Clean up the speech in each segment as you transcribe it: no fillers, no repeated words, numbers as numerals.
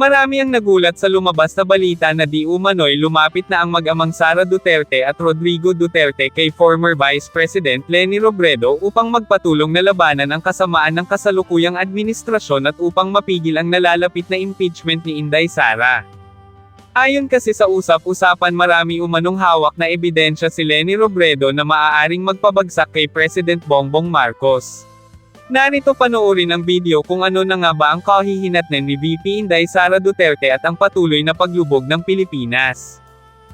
Marami ang nagulat sa lumabas na balita na di umano'y lumapit na ang mag-amang Sara Duterte at Rodrigo Duterte kay former Vice President Leni Robredo upang magpatulong na labanan ang kasamaan ng kasalukuyang administrasyon at upang mapigil ang nalalapit na impeachment ni Inday Sara. Ayon kasi sa usap-usapan, marami umanong hawak na ebidensya si Leni Robredo na maaaring magpabagsak kay President Bongbong Marcos. Narito panoorin ang video kung ano na nga ba ang kahihinatnan ni VP Inday Sara Duterte at ang patuloy na paglubog ng Pilipinas.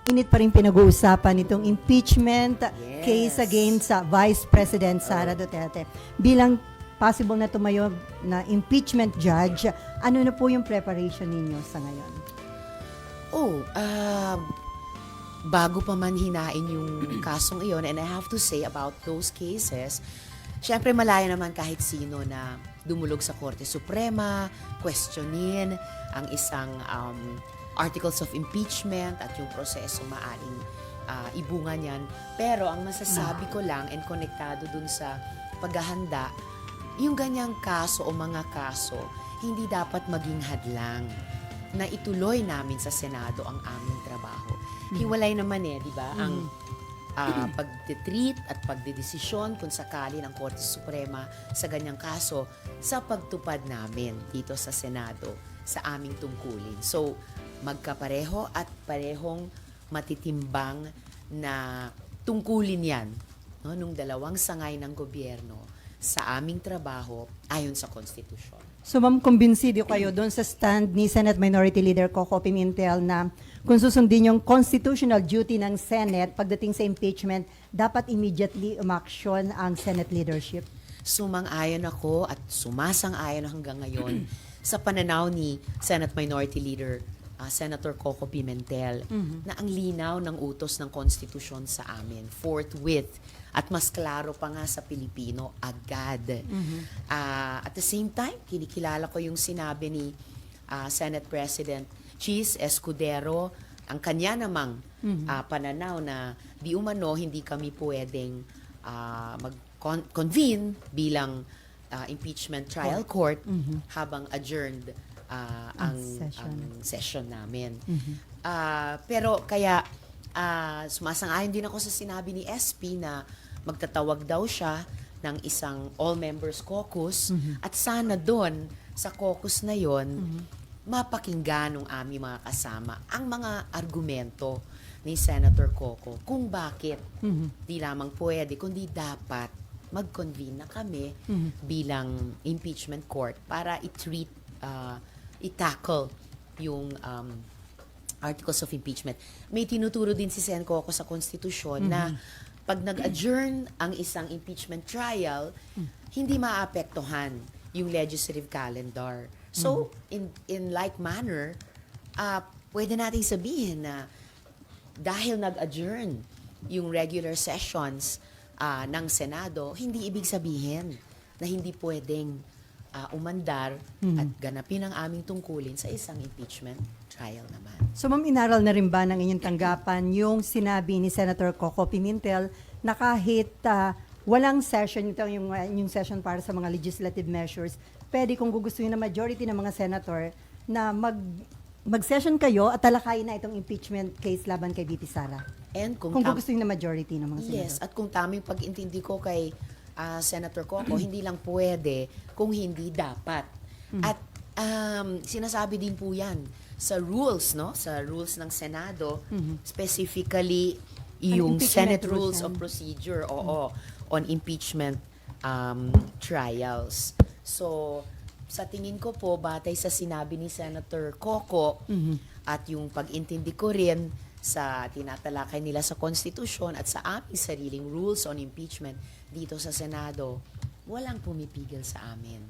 Init pa rin pinag-uusapan itong impeachment case against sa Vice President Sara Duterte. Bilang possible na tumayo na impeachment judge, ano na po yung preparation ninyo sa ngayon? Bago pa man hinain yung kasong iyon, and I have to say about those cases, syempre malaya naman kahit sino na dumulog sa Korte Suprema, questionin ang isang articles of impeachment at yung proseso maaring ibunga niyan. Pero ang masasabi ko lang, and konektado dun sa paghahanda, yung ganyang kaso o mga kaso, hindi dapat maging hadlang na ituloy namin sa Senado ang aming trabaho. Hiwalay naman di ba? Ang pagtitreat at pagdedesisyon kung sakali ng Korte Suprema sa ganyang kaso sa pagtupad namin dito sa Senado sa aming tungkulin. So, magkapareho at parehong matitimbang na tungkulin yan nung dalawang sangay ng gobyerno sa aming trabaho ayon sa konstitusyon. So ma'am, kumbinsido kayo doon sa stand ni Senate Minority Leader Coco Pimentel na kung susundin yung constitutional duty ng Senate pagdating sa impeachment, dapat immediately umaksyon ang Senate leadership? Sumang-ayon ako at sumasang-ayon hanggang ngayon sa pananaw ni Senate Minority Leader Senator Coco Pimentel na ang linaw ng utos ng konstitusyon sa amin forthwith at mas klaro pa nga sa Pilipino agad. At the same time, kinikilala ko yung sinabi ni Senate President Chis Escudero, ang kanya namang pananaw na di umano hindi kami pwedeng mag-convene bilang impeachment trial court habang adjourned ang session namin. Pero kaya sumasang-ayon din ako sa sinabi ni SP na magtatawag daw siya ng isang all-members caucus at sana doon sa caucus na yon mapakinggan ng aming mga kasama ang mga argumento ni Senator Coco kung bakit di lamang pwede kundi dapat mag-convene na kami bilang impeachment court para i-treat i-tackle yung articles of impeachment. May tinuturo din si Sen Coco sa konstitusyon na pag nag-adjourn ang isang impeachment trial, hindi maapektuhan yung legislative calendar. So, in like manner, pwede nating sabihin na dahil nag-adjourn yung regular sessions ng Senado, hindi ibig sabihin na hindi pwedeng umandar at ganapin ang aming tungkulin sa isang impeachment trial naman. So ma'am, inaral na rin ba ng inyong tanggapan yung sinabi ni Senator Coco Pimentel na kahit walang session, ito yung session para sa mga legislative measures, pwede kung gugustuhin na majority ng mga senator na mag-session kayo at talakayin na itong impeachment case laban kay VP Sara? And kung gugustuhin na majority ng mga senator? Yes, at kung tamang pag-intindi ko kay Senator Coco, hindi lang pwede kung hindi dapat. At sinasabi din po yan sa rules, no? Sa rules ng Senado, specifically yung Senate Rules of Procedure, on impeachment trials. So, sa tingin ko po, batay sa sinabi ni Senator Coco at yung pag-intindi ko rin sa tinatalakay nila sa konstitusyon at sa aming sariling rules on impeachment dito sa Senado, walang pumipigil sa amin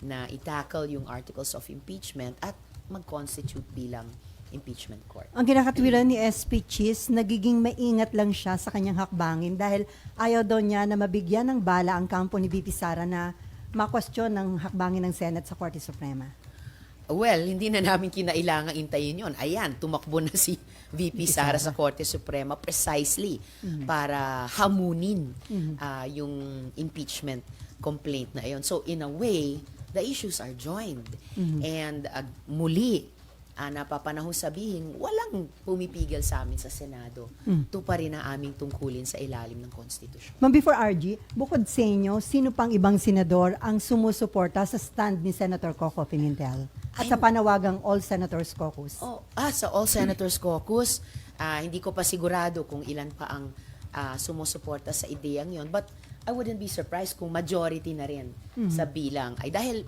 na i-tackle yung articles of impeachment at mag-constitute bilang impeachment court. Ang kinakatwiran ni SP Chis, nagiging maingat lang siya sa kanyang hakbangin dahil ayaw daw niya na mabigyan ng bala ang kampo ni VP Sara na makwestiyon ng hakbangin ng Senate sa Korte Suprema. Well, hindi na namin kinailangan intayin yon. Ayan, tumakbo na si VP Sara sa Korte Suprema precisely para hamunin yung impeachment complaint na yon. So in a way, the issues are joined. And muli, napapanahon sabihin, walang pumipigil sa amin sa Senado. Tuparin ang aming tungkulin sa ilalim ng konstitusyon. Ma'am, before RG, bukod sa inyo, sino pang ibang senador ang sumusuporta sa stand ni Senator Coco Pimentel at sa panawagang All Senators Caucus? Sa All Senators Caucus, hindi ko pa sigurado kung ilan pa ang sumusuporta sa ideyang yon. But I wouldn't be surprised kung majority na rin sa bilang. Ay dahil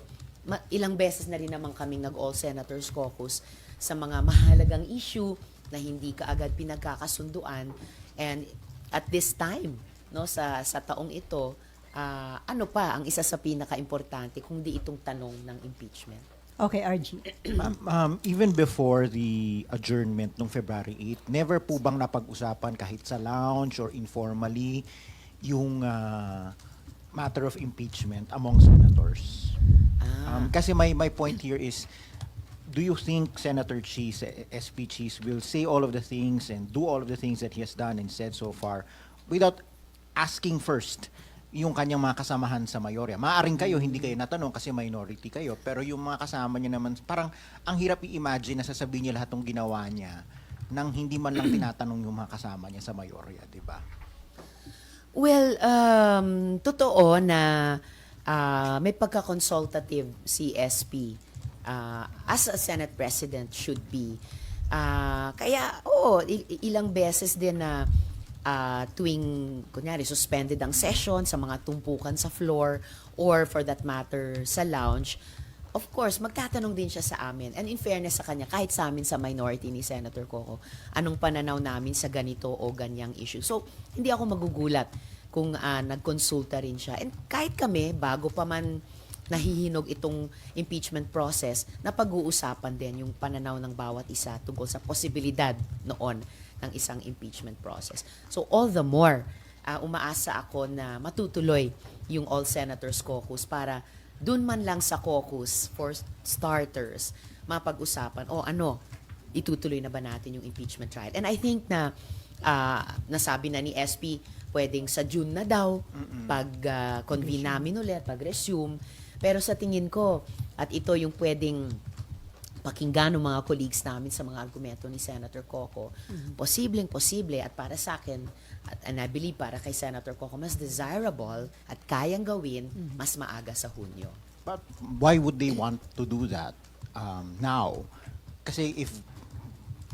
ilang beses na rin naman kaming nag-All Senators Caucus sa mga mahalagang issue na hindi kaagad pinagkakasunduan. And at this time, no, sa taong ito, ano pa ang isa sa pinaka-importante kung di itong tanong ng impeachment? Okay, RG. Even before the adjournment nung February 8, never po bang napag-usapan kahit sa lounge or informally yung matter of impeachment among senators? Kasi my point here is, do you think Senator Cheese, SP Cheese, will say all of the things and do all of the things that he has done and said so far without asking first yung kanyang mga kasamahan sa mayorya? Maaring kayo, hindi kayo natanong kasi minority kayo, pero yung mga kasama niya naman, parang ang hirap i-imagine na sasabihin niya lahat ng ginawa niya nang hindi man lang tinatanong yung mga kasama niya sa mayorya, di ba? Well, totoo na may pagka-consultative si SP as a Senate President should be. Kaya, ilang beses din na tuwing, kunyari, suspended ang session sa mga tumpukan sa floor or for that matter sa lounge, of course, magtatanong din siya sa amin. And in fairness sa kanya, kahit sa amin sa minority ni Senator Coco, anong pananaw namin sa ganito o ganyang issue. So, hindi ako magugulat kung nagkonsulta rin siya. And kahit kami, bago pa man nahihinog itong impeachment process, na pag-uusapan din yung pananaw ng bawat isa tungkol sa posibilidad noon ng isang impeachment process. So all the more, umaasa ako na matutuloy yung All Senators Caucus para dun man lang sa caucus for starters, mapag-usapan, itutuloy na ba natin yung impeachment trial? And I think na nasabi na ni SP, pwedeng sa June na daw, pag convene namin ulit, pag-resume. Pero sa tingin ko, at ito yung pwedeng pakinggan ng mga colleagues namin sa mga argumento ni Senator Coco, posibleng-posible at para sa akin, and I believe para kay Senator Coco, mas desirable at kayang gawin mas maaga sa Hunyo. But why would they want to do that now? Kasi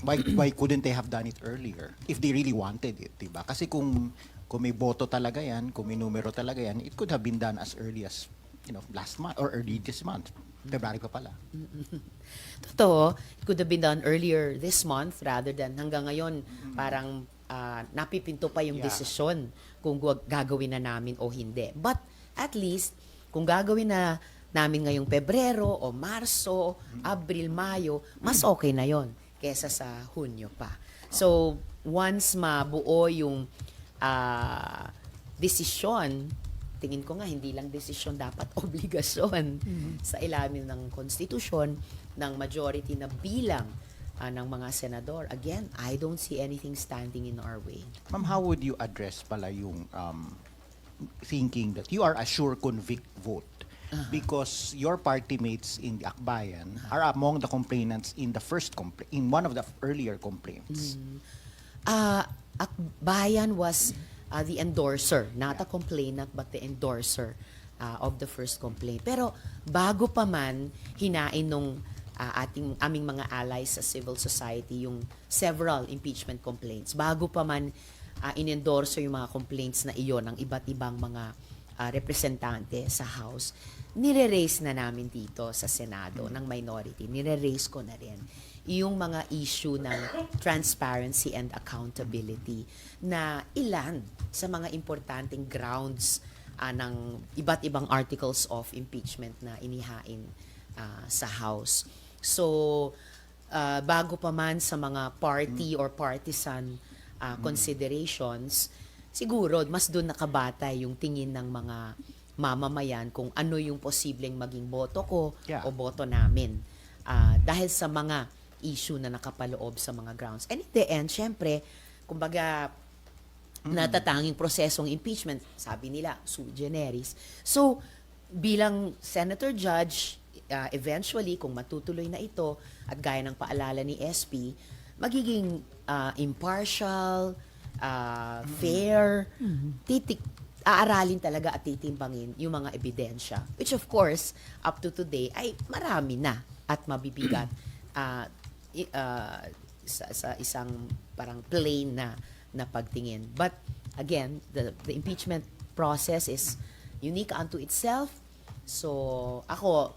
why couldn't they have done it earlier if they really wanted it, diba? Kasi kung may boto talaga yan, kung may numero talaga yan, it could have been done as early as last month or early this month. February pa pala. Totoo, it could have been done earlier this month rather than hanggang ngayon parang napipinto pa yung desisyon kung gagawin na namin o hindi. But at least, kung gagawin na namin ngayong Pebrero o Marso, Abril, Mayo, mas okay na yon kesa sa Hunyo pa. So, once mabuo yung desisyon, tingin ko nga hindi lang desisyon, dapat obligasyon sa ilalim ng konstitusyon ng majority na bilang ng mga senador. Again, I don't see anything standing in our way. Ma'am, how would you address pala yung thinking that you are a sure convict vote because your party mates in the Akbayan are among the complainants in the in one of the earlier complaints? Akbayan was the endorser, not a complainant but the endorser of the first complaint. Pero bago pa man hinain nung aming mga allies sa civil society yung several impeachment complaints, bago pa man inendorso yung mga complaints na iyon ng iba't ibang mga representante sa House, nire-raise na namin dito sa Senado ng minority, nire-raise ko na rin yung mga issue ng transparency and accountability na ilan sa mga importanteng grounds ng iba't ibang articles of impeachment na inihain sa House. So, bago pa man sa mga party or partisan considerations, siguro mas doon nakabatay yung tingin ng mga mamamayan kung ano yung posibleng maging boto ko o boto namin. Dahil sa mga issue na nakapaloob sa mga grounds. And in the end, syempre, kumbaga, natatanging prosesong impeachment, sabi nila, sui generis. So, bilang Senator Judge, eventually, kung matutuloy na ito, at gaya ng paalala ni SP, magiging impartial, fair, aaralin talaga at titimbangin yung mga ebidensya. Which of course, up to today, ay marami na at mabibigat sa isang parang plain na pagtingin. But again, the impeachment process is unique unto itself. So ako,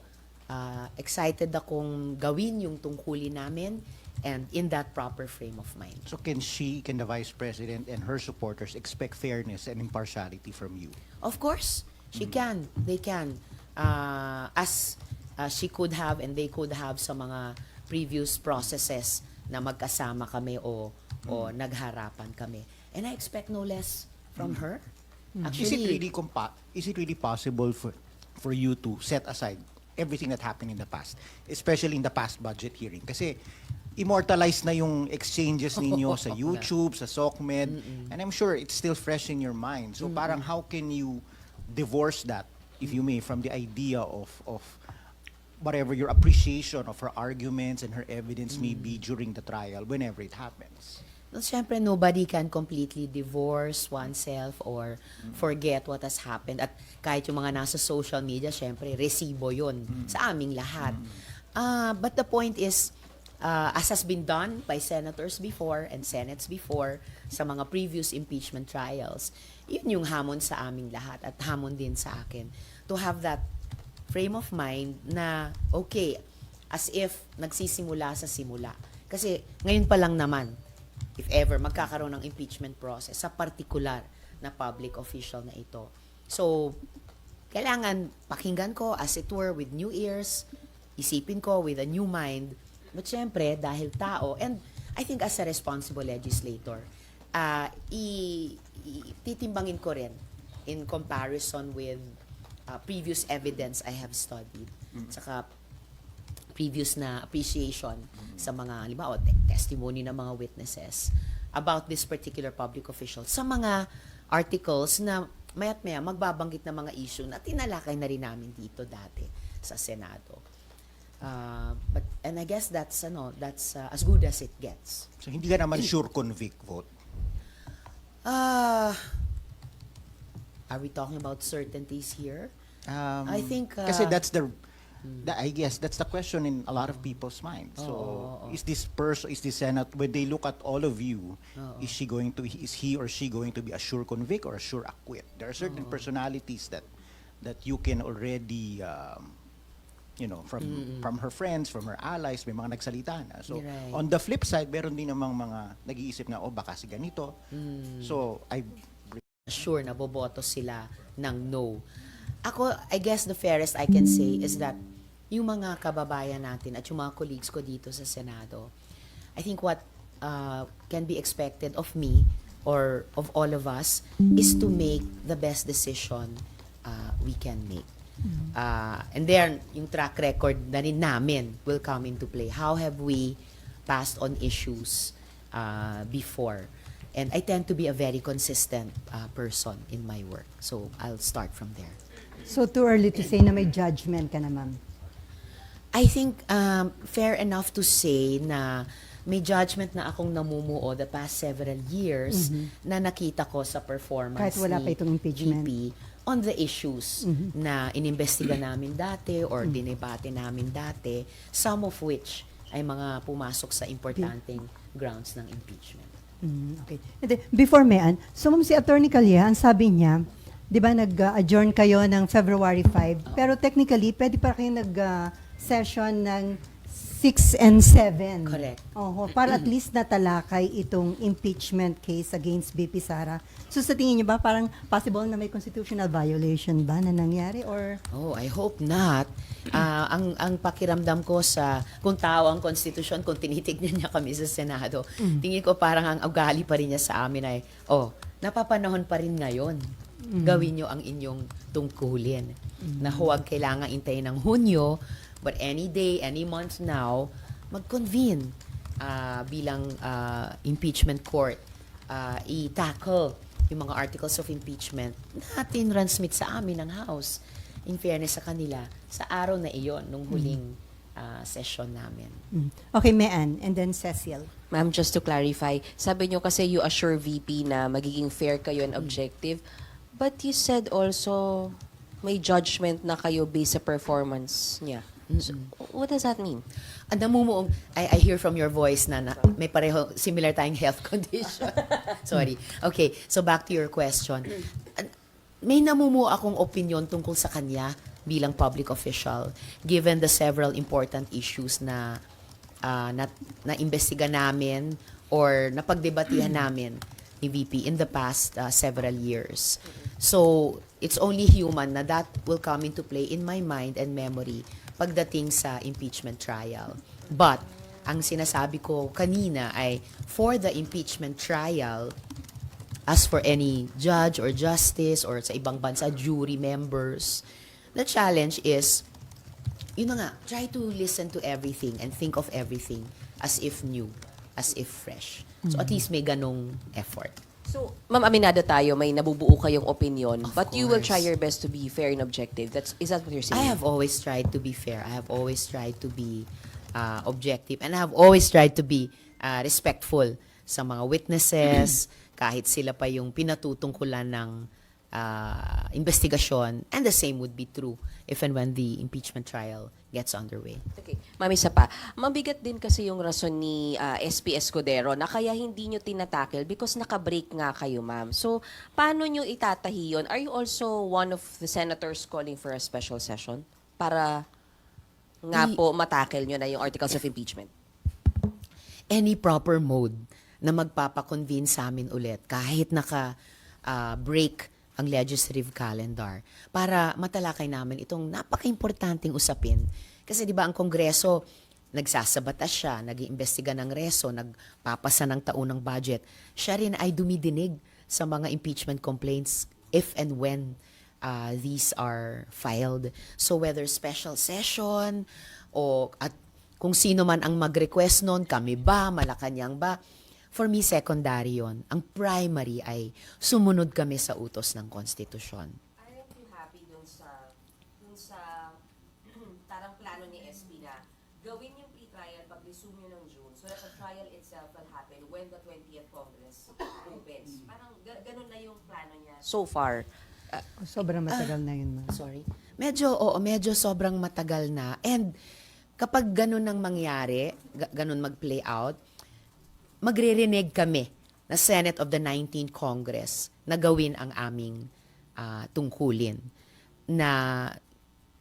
excited akong gawin yung tungkulin namin and in that proper frame of mind. So can the Vice President and her supporters expect fairness and impartiality from you? Of course, she can. They can. As she could have and they could have sa mga previous processes na magkasama kami o nagharapan kami. And I expect no less from her. Is it really possible for you to set aside everything that happened in the past, especially in the past budget hearing? Kasi immortalized na yung exchanges ninyo sa YouTube, sa SOCMED, and I'm sure it's still fresh in your mind. So parang how can you divorce that, if you may, from the idea of whatever your appreciation of her arguments and her evidence may be during the trial, whenever it happens? Well, syempre, nobody can completely divorce oneself or forget what has happened. At kahit yung mga nasa social media, syempre, resibo yun sa aming lahat. But the point is, as has been done by senators before and senates before sa mga previous impeachment trials, yun yung hamon sa aming lahat at hamon din sa akin. To have that frame of mind na, okay, as if nagsisimula sa simula. Kasi ngayon pa lang naman, if ever, magkakaroon ng impeachment process sa particular na public official na ito. So, kailangan pakinggan ko, as it were, with new ears, isipin ko with a new mind. But syempre, dahil tao, and I think as a responsible legislator, titimbangin ko rin in comparison with previous evidence I have studied. Saka previous na appreciation sa mga, halimbawa, testimony ng mga witnesses about this particular public official sa mga articles na maya't maya magbabanggit ng mga issue na tinalakay na rin namin dito dati sa Senado. And I guess that's as good as it gets. So hindi ka naman sure convict vote? Are we talking about certainties here? I think kasi I guess that's the question in a lot of people's minds. So is this Senate, when they look at all of you, is he or she going to be a sure convict or a sure acquit? There are certain personalities that you can already from her friends, from her allies, may mga nagsalita na. So Right. on the flip side, meron din namang mga nag-iisip na baka si ganito. So sure na boboto sila ng no. Ako, I guess the fairest I can say is that yung mga kababayan natin at yung mga colleagues ko dito sa Senado, I think what can be expected of me or of all of us is to make the best decision we can make. And then, yung track record na rin namin will come into play. How have we passed on issues before? And I tend to be a very consistent person in my work. So, I'll start from there. So too early to say na may judgment ka na, ma'am? I think fair enough to say na may judgment na akong namumuo the past several years na nakita ko sa performance Kahit wala ni pa itong impeachment. GP on the issues na inimbestiga namin dati or dinebate namin dati, some of which ay mga pumasok sa importanteng grounds ng impeachment. Okay. And then, before Mayan, so ma'am, si Attorney Calleja, ang sabi niya, di ba nag-adjourn kayo ng February 5, pero technically, pwede pa kayo nag-session ng 6 and 7. Correct. Para at least natalakay itong impeachment case against BP Sara. So sa tingin niyo ba, parang possible na may constitutional violation ba na nangyari? Or Oh, I hope not. Ang pakiramdam ko sa kung tao ang konstitusyon, kung tinitignan niya kami sa Senado, tingin ko parang ang ugali pa rin niya sa amin ay, napapanahon pa rin ngayon. Gawin niyo ang inyong tungkulin. Na huwag kailangang intayin ng Hunyo, but any day, any month now, mag-convene bilang impeachment court, i-tackle yung mga articles of impeachment na tinransmit sa amin ng House. in fairness sa kanila, sa araw na iyon, nung huling session namin. Okay, Mean, and then Cecil. Ma'am, just to clarify, sabi nyo kasi you assure VP na magiging fair kayo and objective, but you said also may judgment na kayo based sa performance niya. So, what does that mean? Ang namumuong, I hear from your voice na may pareho, similar tayong health condition. Sorry. Okay, so back to your question. May namumuo akong opinion tungkol sa kanya bilang public official, given the several important issues na imbestiga namin or napagdebatihan namin ni VP in the past several years. So, it's only human na that will come into play in my mind and memory pagdating sa impeachment trial. But, ang sinasabi ko kanina ay, for the impeachment trial, as for any judge or justice or sa ibang bansa, jury members, the challenge is, yun na nga, try to listen to everything and think of everything as if new, as if fresh. So, at least may ganong effort. So, Ma'am, aminado tayo, may nabubuo kayong opinion, Of but you will course. try your best to be fair and objective. Is that what you're saying? I have always tried to be fair. I have always tried to be objective. And I have always tried to be respectful sa mga witnesses, kahit sila pa yung pinatutungkulan ng investigasyon. And the same would be true if and when the impeachment trial gets underway. Okay. Ma'am, isa pa. Mabigat din kasi yung rason ni SP Escudero na kaya hindi nyo tinatakil because naka-break nga kayo, ma'am. So, paano nyo itatahi yun? Are you also one of the senators calling for a special session para nga po matakil nyo na yung articles of impeachment? Any proper mode na magpapakonvene sa amin ulit kahit naka-break ang legislative calendar para matalakay namin itong napaka-importanting usapin. Kasi di ba ang Kongreso, nagsasabatas siya, nag-iimbestiga ng reso, nagpapasa ng taunang budget. Siya rin ay dumidinig sa mga impeachment complaints if and when these are filed. So whether special session o at kung sino man ang mag-request nun, kami ba, Malacanang ba, for me, secondary yon. Ang primary ay sumunod kami sa utos ng konstitusyon. I am too happy dun sa tarang plano ni SP na gawin yung pre-trial pag-resume nyo ng June so that the trial itself will happen when the 20th Congress opens. Parang ganun na yung plano niya. So far. Sobrang matagal na yun, ma'am. Sorry. Medyo sobrang matagal na. And kapag ganun ang mangyari, ganun mag-play out, magre-renege kami na Senate of the 19th Congress na gawin ang aming tungkulin na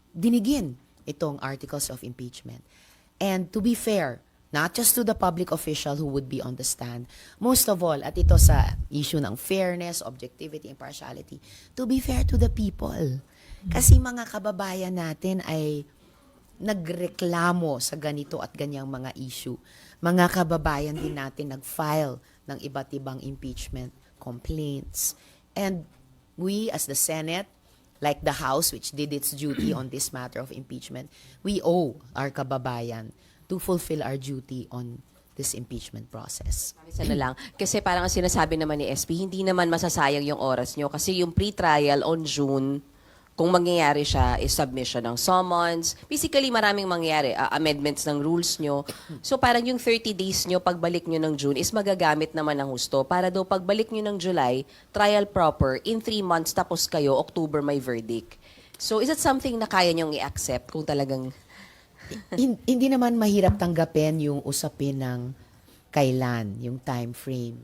dinigin itong articles of impeachment. And to be fair, not just to the public official who would be on the stand, most of all, at ito sa issue ng fairness, objectivity, impartiality, to be fair to the people. Kasi mga kababayan natin ay nagreklamo sa ganito at ganyang mga issue. Mga kababayan din natin nag-file ng iba't ibang impeachment complaints. And we as the Senate, like the House which did its duty on this matter of impeachment, we owe our kababayan to fulfill our duty on this impeachment process. Isa na lang. Kasi parang ang sinasabi naman ni SP, hindi naman masasayang yung oras nyo. Kasi yung pre-trial on June, kung mangyayari siya, is submission ng summons. Basically, maraming mangyayari. Amendments ng rules nyo. So parang yung 30 days nyo, pagbalik nyo ng June, is magagamit naman ng husto. Para daw pagbalik nyo ng July, trial proper, in 3 months, tapos kayo, October may verdict. So is it something na kaya nyong i-accept kung talagang... Hindi naman mahirap tanggapin yung usapin ng kailan, yung time frame.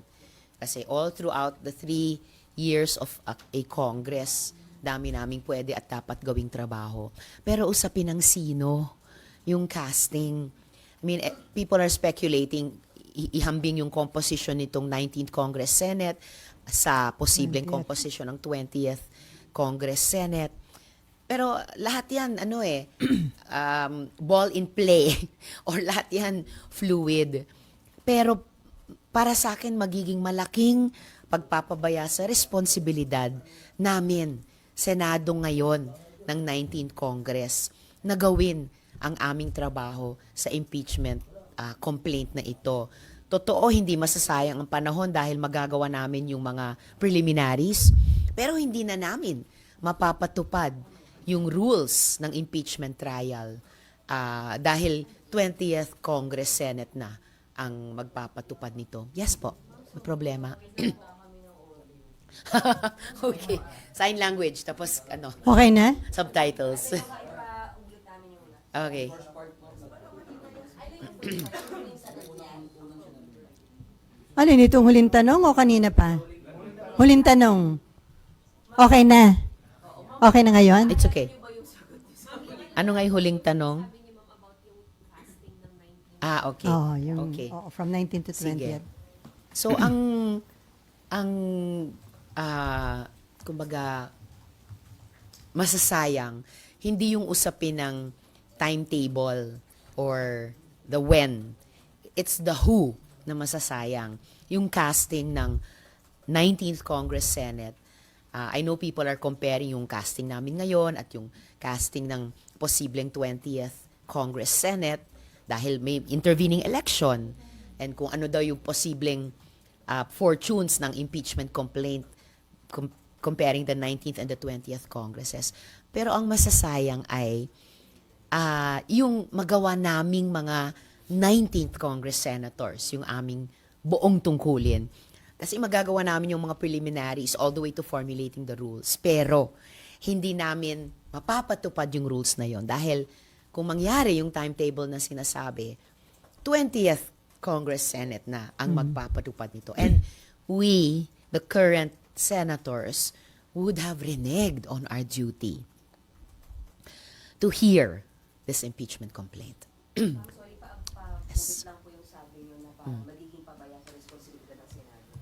Kasi all throughout the 3 years of a Congress, dami naming pwede at dapat gawing trabaho. Pero usapin ng sino, yung casting. I mean, people are speculating, ihambing yung composition nitong 19th Congress Senate sa posibleng composition ng 20th Congress Senate. Pero lahat yan, ball in play or lahat yan fluid. Pero para sa akin, magiging malaking pagpapabaya sa responsibilidad namin, Senado ngayon ng 19th Congress, na gawin ang aming trabaho sa impeachment complaint na ito. Totoo, hindi masasayang ang panahon dahil magagawa namin yung mga preliminaries, pero hindi na namin mapapatupad yung rules ng impeachment trial dahil 20th Congress Senate na ang magpapatupad nito. Yes po, may problema. Okay. Sign language, tapos Okay na? subtitles. Okay. Ano yun, itong huling tanong o kanina pa? Huling tanong. Okay na? Okay na ngayon? It's okay. Ano nga yung huling tanong? Okay. Oo, yung Okay. from 19 to 20. Sige. So, kumbaga, masasayang, hindi yung usapin ng timetable or the when. It's the who na masasayang. Yung casting ng 19th Congress Senate. I know people are comparing yung casting namin ngayon at yung casting ng posibleng 20th Congress Senate dahil may intervening election and kung ano daw yung posibleng fortunes ng impeachment complaint comparing the 19th and the 20th Congresses. Pero ang masasayang ay yung magawa naming mga 19th Congress Senators, yung aming buong tungkulin. Kasi magagawa namin yung mga preliminaries all the way to formulating the rules. Pero hindi namin mapapatupad yung rules na yon dahil kung mangyari yung timetable na sinasabi, 20th Congress Senate na ang magpapatupad nito. And we, the current senators, would have reneged on our duty to hear this impeachment complaint. Sorry yes. Lang po yung sabi nyo na magiging pabaya sa responsibilidad ng Senado.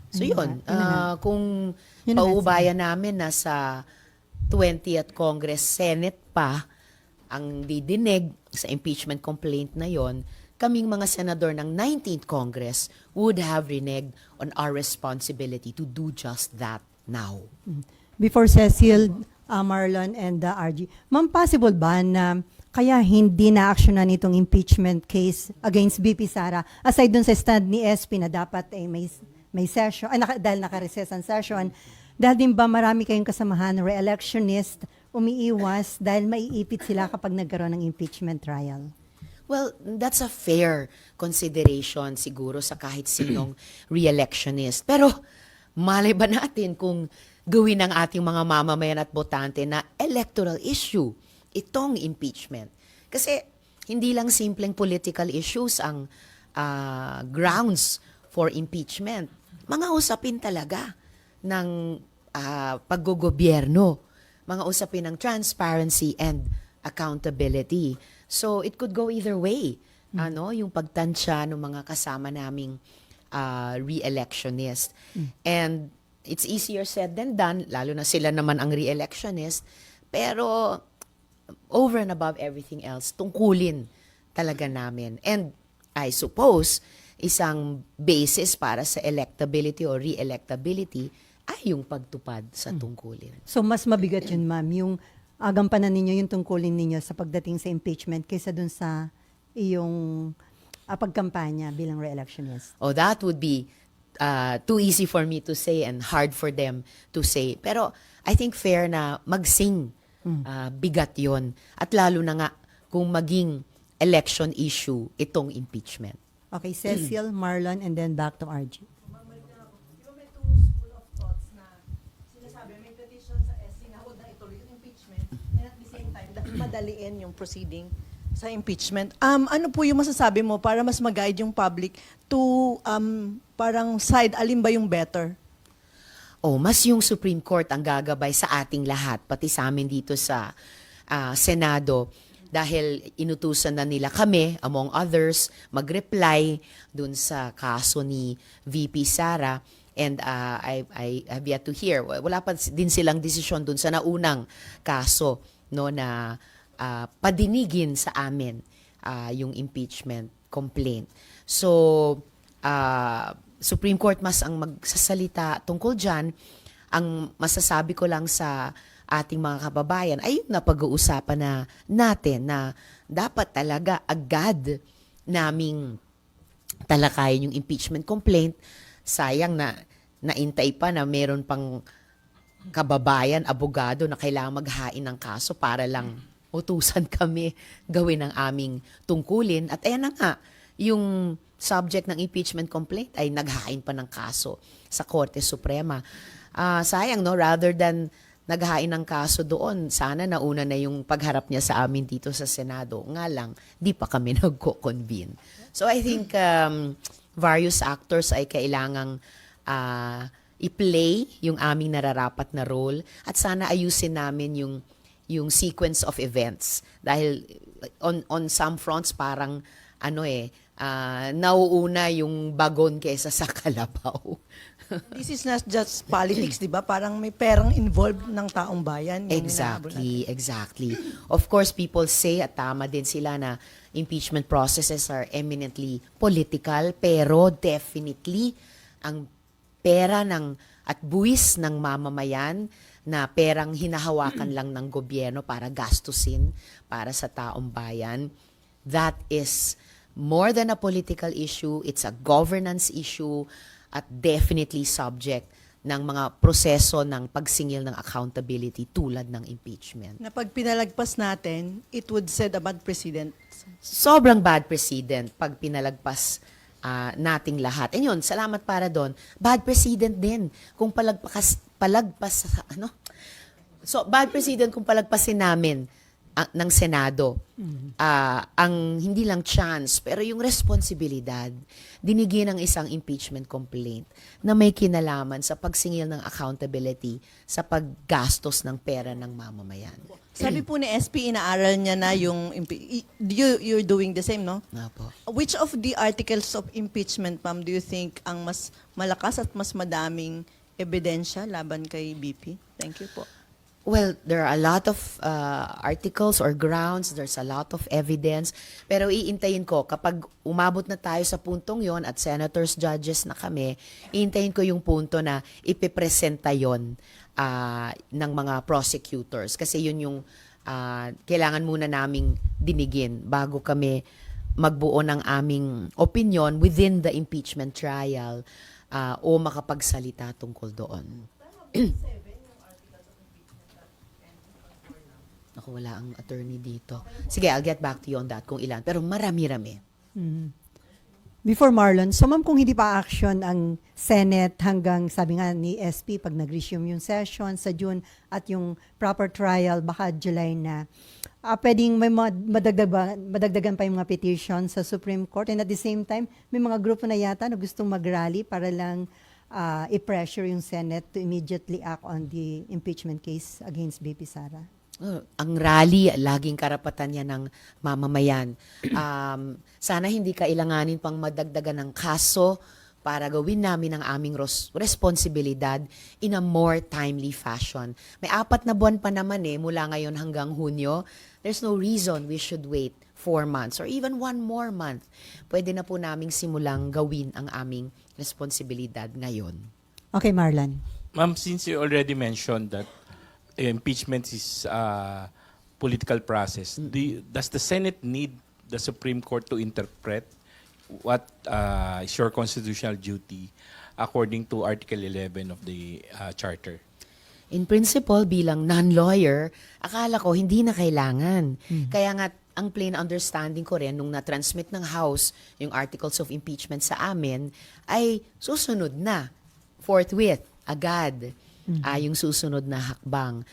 So yun, kung Yun na nga, pauubayan namin na sa 20th Congress Senate pa ang didinig sa impeachment complaint na yon, kaming mga senador ng 19th Congress would have reneged on our responsibility to do just that now. Before Cecil, Marlon, and RG, ma'am, possible ba na kaya hindi na-actionan itong impeachment case against BP Sara aside dun sa stand ni SP na dapat may session, dahil naka-recess ang session, dahil din ba marami kayong kasamahan, re-electionist, umiiwas dahil maiipit sila kapag nagkaroon ng impeachment trial? Well, that's a fair consideration siguro sa kahit sinong re-electionist. Pero malay ba natin kung gawin ng ating mga mamamayan at botante na electoral issue itong impeachment? Kasi hindi lang simpleng political issues ang grounds for impeachment. Mga usapin talaga ng paggogobyerno, mga usapin ng transparency and accountability. So it could go either way. Yung pagtansya ng mga kasama naming re-electionist. And it's easier said than done, lalo na sila naman ang re-electionist. Pero over and above everything else, tungkulin talaga namin. And I suppose, isang basis para sa electability or re-electability ay yung pagtupad sa tungkulin. So mas mabigat yun, ma'am, yung agampanan ninyo, yung tungkulin ninyo sa pagdating sa impeachment kaysa dun sa iyong pagkampanya bilang re-electionist. Oh, that would be too easy for me to say and hard for them to say. Pero I think fair na magsing bigat yon. At lalo na nga kung maging election issue itong impeachment. Okay, Cecil, Marlon, and then back to RG. May two school of thoughts na sinasabi, may petition sa SC na huwag na ituloy yung impeachment and at the same time, madaliin yung proceeding sa impeachment. Ano po yung masasabi mo para mas mag-guide yung public to parang side, alin ba yung better? Mas yung Supreme Court ang gagabay sa ating lahat, pati sa amin dito sa Senado, dahil inutusan na nila kami, among others, mag-reply dun sa kaso ni VP Sara. And I have yet to hear. Wala pa din silang desisyon dun sa naunang kaso no, na padinigin sa amin yung impeachment complaint. So, Supreme Court mas ang magsasalita tungkol dyan. Ang masasabi ko lang sa ating mga kababayan ay yung napag-uusapan na natin na dapat talaga agad naming talakayin yung impeachment complaint. Sayang na naintay pa na meron pang kababayan, abogado na kailangan maghain ng kaso para lang utusan kami gawin ang aming tungkulin. At ayan na nga, yung subject ng impeachment complaint ay naghain pa ng kaso sa Korte Suprema. Sayang, no? Rather than naghain ng kaso doon, sana nauna na yung pagharap niya sa amin dito sa Senado. Nga lang, di pa kami nagko-convene. So I think various actors ay kailangang i-play yung aming nararapat na role at sana ayusin namin yung sequence of events. Dahil on some fronts parang nauuna yung bagon kaysa sa kalabaw. This is not just politics, di ba? Parang may perang involved ng taong bayan. yung hinahabol natin. Exactly. Of course, people say, at tama din sila na impeachment processes are eminently political, pero definitely ang pera at buwis ng mamamayan na perang hinahawakan lang ng gobyerno para gastusin para sa taong bayan, that is more than a political issue, it's a governance issue at definitely subject ng mga proseso ng pagsingil ng accountability tulad ng impeachment. Na pag pinalagpas natin, it would set a bad precedent. Sobrang bad precedent pag pinalagpas nating lahat. And yun, salamat para doon. Bad precedent din kung So, bad precedent kung palagpasin namin ng Senado. Ang hindi lang chance, pero yung responsibilidad, dinigyan ng isang impeachment complaint na may kinalaman sa pagsingil ng accountability sa paggastos ng pera ng mamamayan. Sabi po ni SP, inaaral niya na yung... You're doing the same, no? Nga po. Which of the articles of impeachment, ma'am, do you think ang mas malakas at mas madaming ebidensya laban kay BP? Thank you po. Well, there are a lot of articles or grounds, there's a lot of evidence, pero iintayin ko, kapag umabot na tayo sa puntong yon at senators, judges na kami, iintayin ko yung punto na ipipresenta yon ng mga prosecutors. Kasi yun yung kailangan muna naming dinigin bago kami magbuo ng aming opinion within the impeachment trial o makapagsalita tungkol doon. Ako, wala ang attorney dito. Sige, I'll get back to you on that kung ilan. Pero marami-rami. Before Marlon, so ma'am, kung hindi pa action ang Senate hanggang, sabi nga ni SP, pag nag-resume yung session sa June at yung proper trial, baka July na, pwedeng may madagdagan pa yung mga petition sa Supreme Court, and at the same time, may mga grupo na yata na gustong mag-rally para lang i-pressure yung Senate to immediately act on the impeachment case against BP Sara. Ang rally, laging karapatan niya ng mamamayan. Sana hindi kailanganin pang madagdagan ng kaso para gawin namin ang aming responsibilidad in a more timely fashion. May 4 na buwan pa naman mula ngayon hanggang Hunyo. There's no reason we should wait 4 months or even 1 more month. Pwede na po naming simulang gawin ang aming responsibilidad ngayon. Okay, Marlon. Ma'am, since you already mentioned that impeachment is a political process, does the Senate need the Supreme Court to interpret what is your constitutional duty according to Article 11 of the Charter? In principle, bilang non-lawyer, akala ko hindi na kailangan. Kaya nga, ang plain understanding ko rin, nung na-transmit ng House yung articles of impeachment sa amin, ay susunod na, forthwith, agad, yung susunod na hakbang.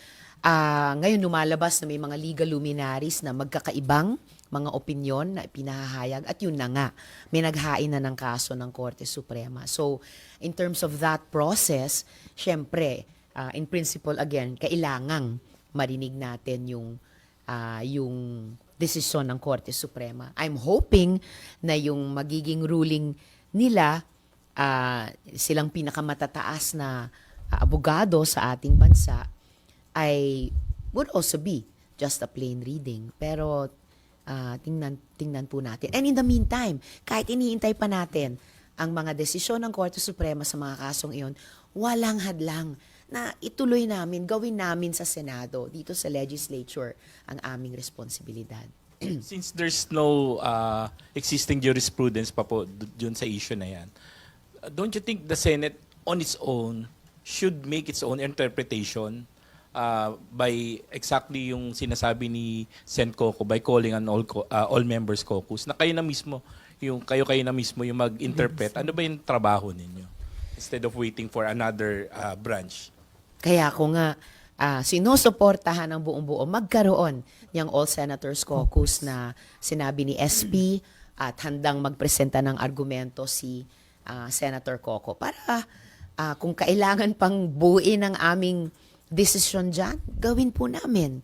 Ngayon, lumalabas na may mga legal luminaries na magkakaibang mga opinyon na pinahahayag at yun na nga, may naghain na ng kaso ng Korte Suprema. So, in terms of that process, syempre, in principle, again, kailangang marinig natin yung desisyon ng Korte Suprema. I'm hoping na yung magiging ruling nila, silang pinakamatataas na abogado sa ating bansa, ay would also be just a plain reading. Pero tingnan po natin. And in the meantime, kahit iniintay pa natin ang mga desisyon ng Korte Suprema sa mga kasong iyon, walang hadlang na ituloy namin, gawin namin sa Senado, dito sa legislature, ang aming responsibilidad. Since there's no existing jurisprudence pa po dun sa issue na yan, don't you think the Senate on its own should make its own interpretation by exactly yung sinasabi ni Sen Coco by calling an all members caucus na kayo na mismo yung mag-interpret. Ano ba yung trabaho ninyo instead of waiting for another branch? Kaya ako nga, sinusuportahan ng buong-buo magkaroon ng All Senators Caucus na sinabi ni SP at handang magpresenta ng argumento si Senator Coco para kung kailangan pang buuin ang aming desisyon dyan, gawin po namin.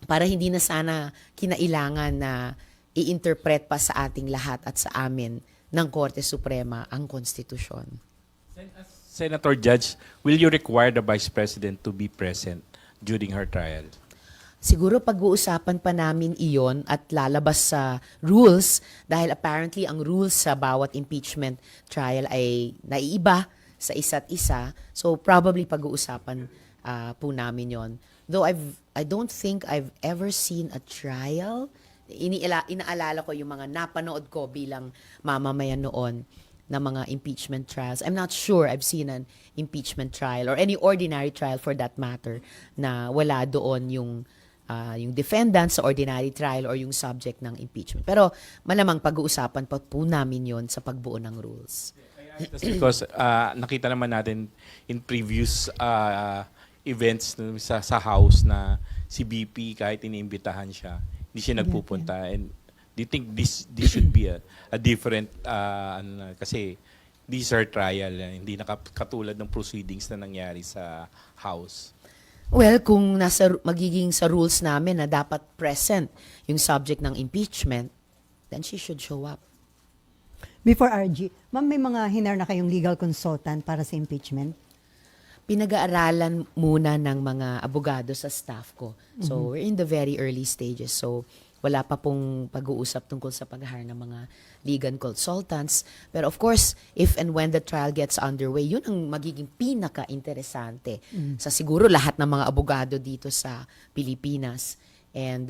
Para hindi na sana kinailangan na i-interpret pa sa ating lahat at sa amin ng Korte Suprema ang konstitusyon. Senator Judge, will you require the Vice President to be present during her trial? Siguro pag-uusapan pa namin iyon at lalabas sa rules dahil apparently ang rules sa bawat impeachment trial ay naiiba sa isa't isa. So probably pag-uusapan po namin yon. Though I don't think I've ever seen a trial. Inaalala ko yung mga napanood ko bilang mamamayan noon na mga impeachment trials. I'm not sure I've seen an impeachment trial or any ordinary trial for that matter na wala doon yung defendant sa ordinary trial or yung subject ng impeachment. Pero malamang pag-uusapan pa po namin yon sa pagbuo ng rules. That's because nakita naman natin in previous events sa House na si BP kahit iniimbitahan siya, hindi siya nagpupunta. And do you think this should be a different kasi these are trial, hindi nakatulad ng proceedings na nangyari sa House? Well, kung magiging sa rules namin na dapat present yung subject ng impeachment, then she should show up. Before RG, ma'am, may mga hinar na kayong legal consultant para sa impeachment? Pinag-aaralan muna ng mga abogado sa staff ko. So, we're in the very early stages. So, wala pa pong pag-uusap tungkol sa pag-hire ng mga legal consultants. Pero of course, if and when the trial gets underway, yun ang magiging pinaka-interesante sa siguro lahat ng mga abogado dito sa Pilipinas. And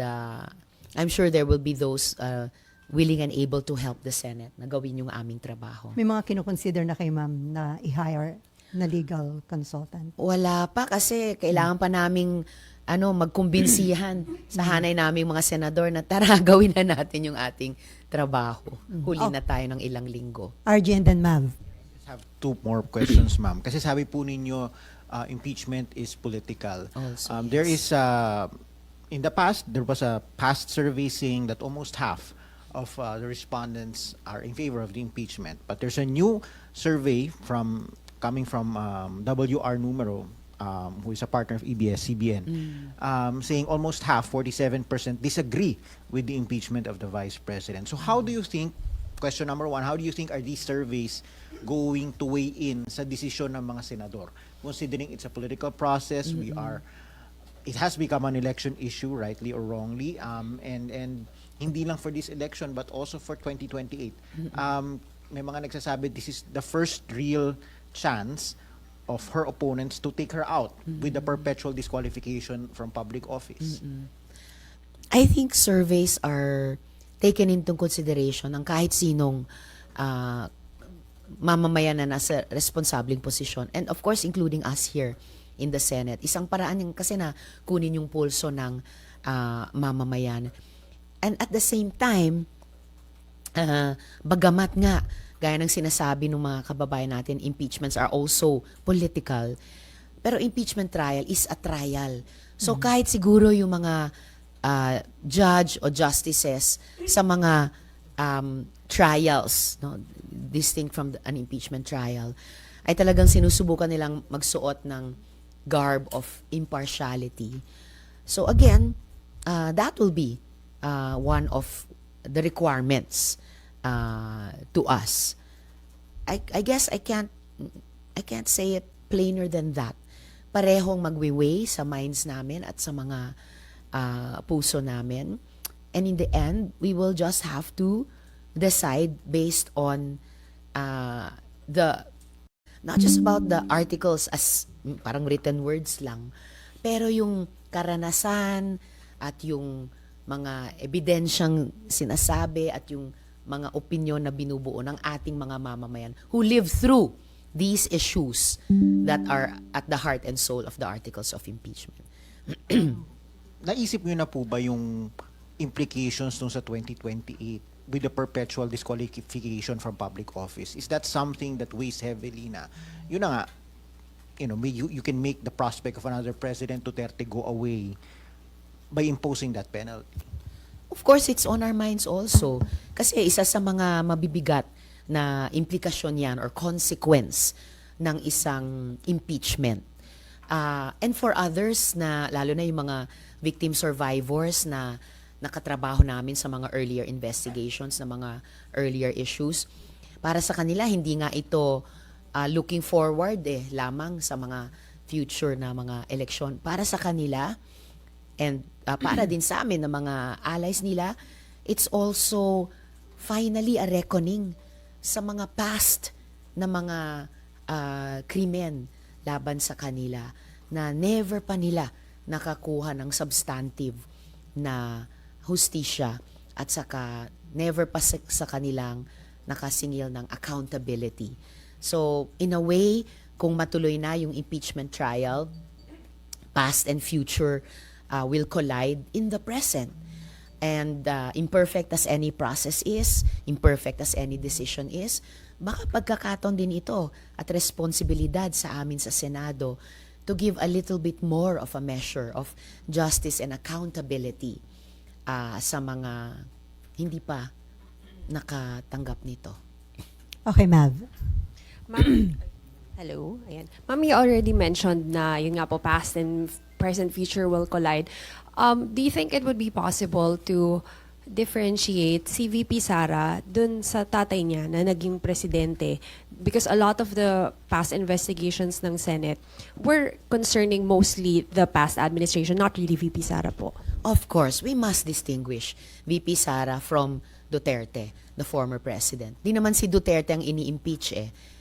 I'm sure there will be those willing and able to help the Senate na gawin yung aming trabaho. May mga kinoconsider na kayo, ma'am, na i-hire na legal consultant? Wala pa kasi kailangan pa naming magkumbinsihan sa hanay naming mga senador na tara, gawin na natin yung ating trabaho. Huli na tayo ng ilang linggo. RG and then Mav. I have two more questions, ma'am. Kasi sabi po ninyo, impeachment is political. Also, There is, in the past, there was a past survey saying that almost half of the respondents are in favor of the impeachment. But there's a new survey coming from WR Numero, who is a partner of EBS-CBN, saying almost half, 47%, disagree with the impeachment of the Vice President. So how do you think, question number one, how do you think are these surveys going to weigh in sa desisyon ng mga senador? Considering it's a political process, it has become an election issue, rightly or wrongly, and hindi lang for this election, but also for 2028. May mga nagsasabi, this is the first real chance of her opponents to take her out with the perpetual disqualification from public office. I think surveys are taken into consideration ng kahit sinong mamamayan na nasa responsableng posisyon. And of course, including us here in the Senate. Isang paraan yung kasi na kunin yung pulso ng mamamayan. And at the same time, bagamat nga, gaya ng sinasabi ng mga kababayan natin, impeachments are also political. Pero impeachment trial is a trial. So kahit siguro yung mga judge o justices sa mga trials, no, distinct from an impeachment trial, ay talagang sinusubukan nilang magsuot ng garb of impartiality. So again, that will be one of the requirements to us. I guess I can't say it plainer than that. Parehong magwiweigh sa minds namin at sa mga puso namin. And in the end, we will just have to decide based on not just about the articles as parang written words lang, pero yung karanasan at yung mga ebidensyang sinasabi at yung mga opinyon na binubuo ng ating mga mamamayan who live through these issues that are at the heart and soul of the articles of impeachment. Naisip niyo na po ba yung implications nung sa 2028 with the perpetual disqualification from public office? Is that something that weighs heavily na, yun na nga, you can make the prospect of another President Duterte go away by imposing that penalty? Of course, it's on our minds also. Kasi isa sa mga mabibigat na implikasyon yan or consequence ng isang impeachment. And for others na, lalo na yung mga victim survivors na nakatrabaho namin sa mga earlier investigations, na mga earlier issues, para sa kanila, hindi nga ito looking forward lamang sa mga future na mga eleksyon. Para sa kanila, and para din sa amin na mga allies nila, it's also finally a reckoning sa mga past na mga krimen laban sa kanila na never pa nila nakakuha ng substantive na hustisya at saka never pa sa kanilang nakasingil ng accountability. So, in a way, kung matuloy na yung impeachment trial, past and future will collide in the present. And imperfect as any process is, imperfect as any decision is, baka pagkakataon din ito at responsibilidad sa amin sa Senado to give a little bit more of a measure of justice and accountability sa mga hindi pa nakatanggap nito. Okay, Mav. Ma'am, hello. Ayan. Ma'am, you already mentioned na yun nga po, past and present future will collide. Do you think it would be possible to differentiate si VP Sara dun sa tatay niya na naging presidente? Because a lot of the past investigations ng Senate were concerning mostly the past administration, not really VP Sara po. Of course, we must distinguish VP Sara from Duterte, the former president. Di naman si Duterte ang ini-impeach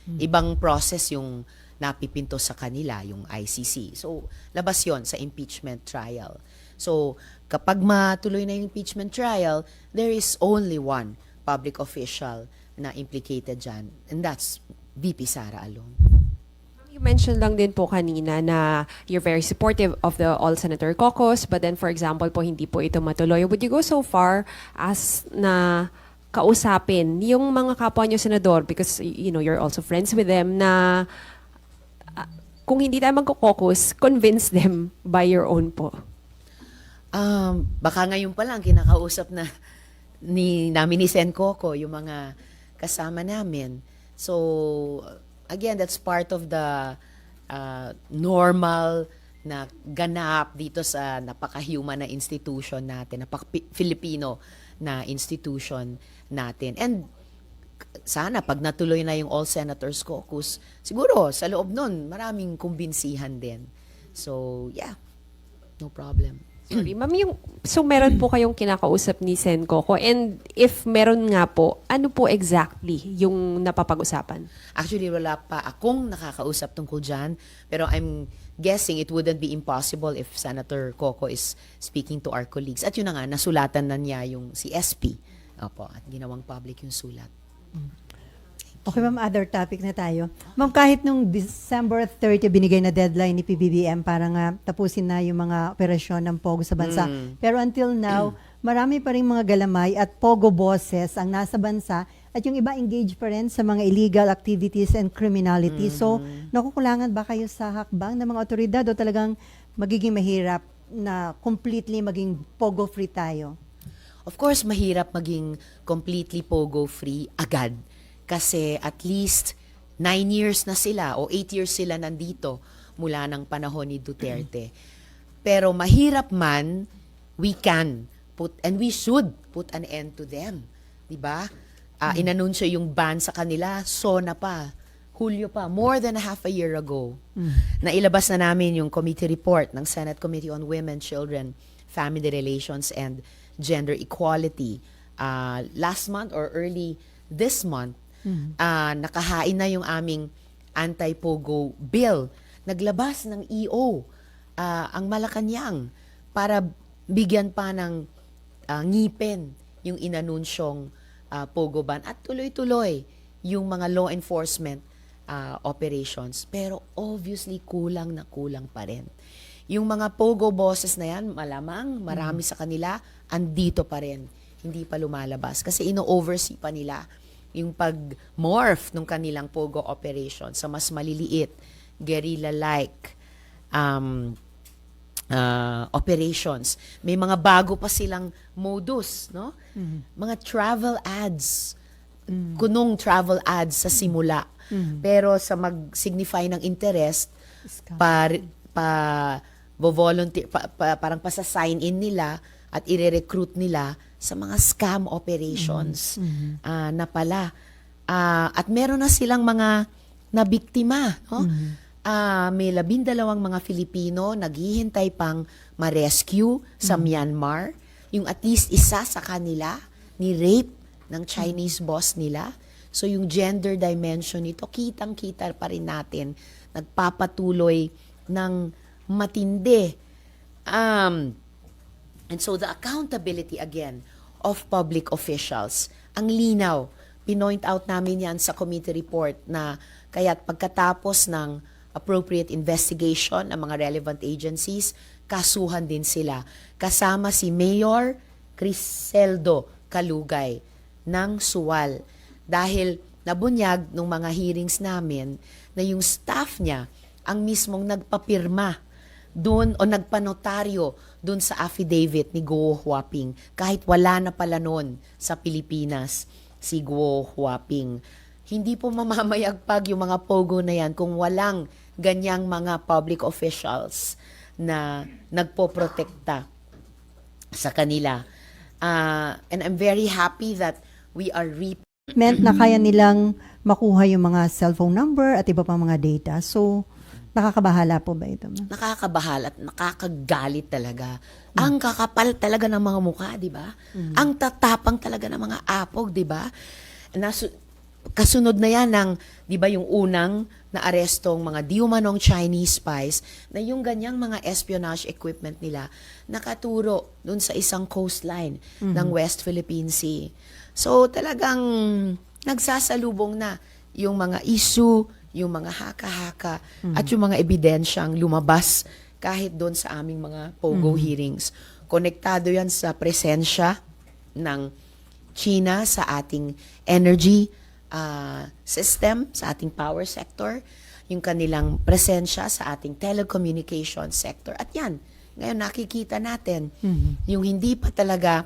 Ibang process yung napipinto sa kanila, yung ICC. So, labas yon sa impeachment trial. So, kapag matuloy na yung impeachment trial, there is only one public official na implicated dyan, and that's VP Sara alone. You mentioned lang din po kanina na you're very supportive of the All-Senator Caucus, but then for example po, hindi po ito matuloy. Would you go so far as na kausapin yung mga kapwa nyo senador, because you're also friends with them, na kung hindi tayo magko-caucus, convince them by your own po? Baka ngayon pa lang kinakausap namin ni Sen Coco yung mga kasama namin. So, again, that's part of the normal na ganap dito sa napaka-human na institution natin, napaka-Filipino na institution natin. And sana pag natuloy na yung All Senators Caucus, siguro sa loob nun, maraming kumbinsihan din. So, yeah, no problem. Sorry, ma'am, so meron po kayong kinakausap ni Sen Coco, and if meron nga po, ano po exactly yung napapag-usapan? Actually, wala pa akong nakakausap tungkol dyan, pero I'm guessing it wouldn't be impossible if Senator Coco is speaking to our colleagues. At yun na nga, nasulatan na niya yung si SP. Opo, at ginawang public yung sulat. Okay, ma'am, other topic na tayo. Ma'am, kahit nung December 30 binigay na deadline ni PBBM para nga tapusin na yung mga operasyon ng POGO sa bansa. Pero until now, marami pa rin mga galamay at POGO bosses ang nasa bansa at yung iba engaged pa rin sa mga illegal activities and criminality. So, nakukulangan ba kayo sa hakbang ng mga otoridad o talagang magiging mahirap na completely maging POGO-free tayo? Of course, mahirap maging completely POGO-free agad. Kasi at least 9 years na sila o 8 years sila nandito mula ng panahon ni Duterte. Pero mahirap man, we can put and we should put an end to them. Diba? Inanunsyo yung ban sa kanila, na pa, Hulyo pa, more than half a year ago. Nailabas na namin yung committee report ng Senate Committee on Women, Children, Family Relations, and Gender Equality. Last month or early this month, nakahain na yung aming anti-POGO bill. Naglabas ng EO ang Malacanang para bigyan pa ng ngipin yung inanunsyong POGO ban at tuloy-tuloy yung mga law enforcement operations. Pero obviously, kulang na kulang pa rin. Yung mga pogo bosses na yan, malamang marami sa kanila, andito pa rin. Hindi pa lumalabas. Kasi ino-oversee pa nila yung pag-morph ng kanilang pogo operation sa mas maliliit, guerrilla-like operations. May mga bago pa silang modus, no? Mga travel ads. Kunong travel ads sa simula. Pero sa mag-signify ng interest, parang pasa-sign in nila at ire-recruit nila sa mga scam operations na pala. At meron na silang mga nabiktima, no? May 12 mga Filipino naghihintay pang ma-rescue sa Myanmar. Yung at least isa sa kanila ni-rape ng Chinese boss nila. So yung gender dimension nito, kitang-kita pa rin natin, nagpapatuloy ng matindi. And so the accountability again of public officials, ang linaw, pinoint out namin yan sa committee report na kaya't pagkatapos ng appropriate investigation ng mga relevant agencies, kasuhan din sila. Kasama si Mayor Criseldo Calugay ng Suwal. Dahil nabunyag ng mga hearings namin na yung staff niya ang mismong nagpapirma doon o nagpanotaryo doon sa affidavit ni Guo Huaping kahit wala na pala noon sa Pilipinas si Guo Huaping. Hindi po mamamayagpag yung mga pogo na yan kung walang ganyang mga public officials na nagpoprotekta sa kanila. And I'm very happy that we are Meant na kaya nilang makuha yung mga cellphone number at iba pang mga data. So, nakakabahala po ba ito? nakakabahal at nakakagalit talaga. Ang kakapal talaga ng mga mukha, di ba? Ang tatapang talaga ng mga apog, di ba? Kasunod na yan ng, di ba, yung unang naarestong mga diumanong Chinese spies na yung ganyang mga espionage equipment nila nakaturo dun sa isang coastline ng West Philippine Sea. So talagang nagsasalubong na yung mga issue, yung mga haka-haka, at yung mga ebidensyang lumabas kahit doon sa aming mga POGO hearings. Konektado yan sa presensya ng China sa ating energy system, sa ating power sector, yung kanilang presensya sa ating telecommunication sector. At yan, ngayon nakikita natin, yung hindi pa talaga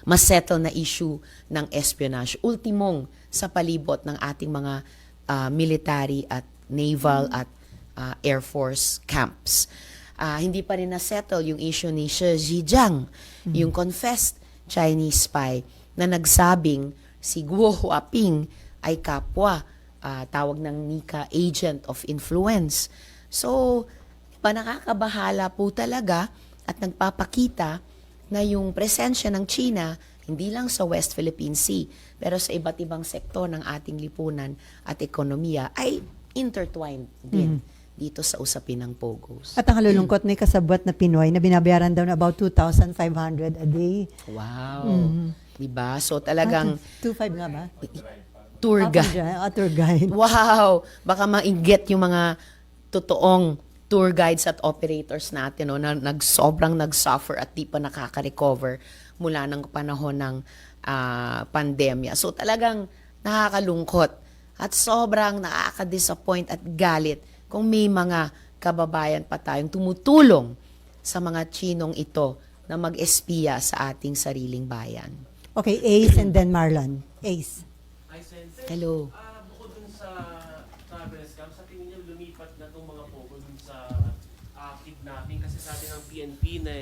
masettle na issue ng espionage. Ultimong sa palibot ng ating mga military at naval at Air Force camps. Hindi pa rin na-settle yung issue ni Shi Zhejiang, yung confessed Chinese spy na nagsabing si Guo Huaping ay kapwa, tawag ng Nika, agent of influence. So, nakakabahala po talaga at nagpapakita na yung presensya ng China hindi lang sa West Philippine Sea, pero sa iba't ibang sektor ng ating lipunan at ekonomiya ay intertwined din dito sa usapin ng POGOs. At ang kalulungkot, may kasabwat na Pinoy na binabayaran daw na about 2,500 a day. Wow. Diba? So talagang 2.5 nga ba? tour guide. Tour guide. Wow! Baka ma-get yung mga totoong tour guides at operators natin, no, na sobrang nag-suffer at di pa nakaka-recover mula ng panahon ng pandemya. So talagang nakakalungkot at sobrang nakaka-disappoint at galit kung may mga kababayan pa tayong tumutulong sa mga Chinong ito na mag-espiya sa ating sariling bayan. Okay, Ace and then Marlon. Ace. Hello. Bukod dun sa travel scam, sa tingin niyo lumipat na itong mga pogo dun sa kidnapping kasi sabi ng PNP na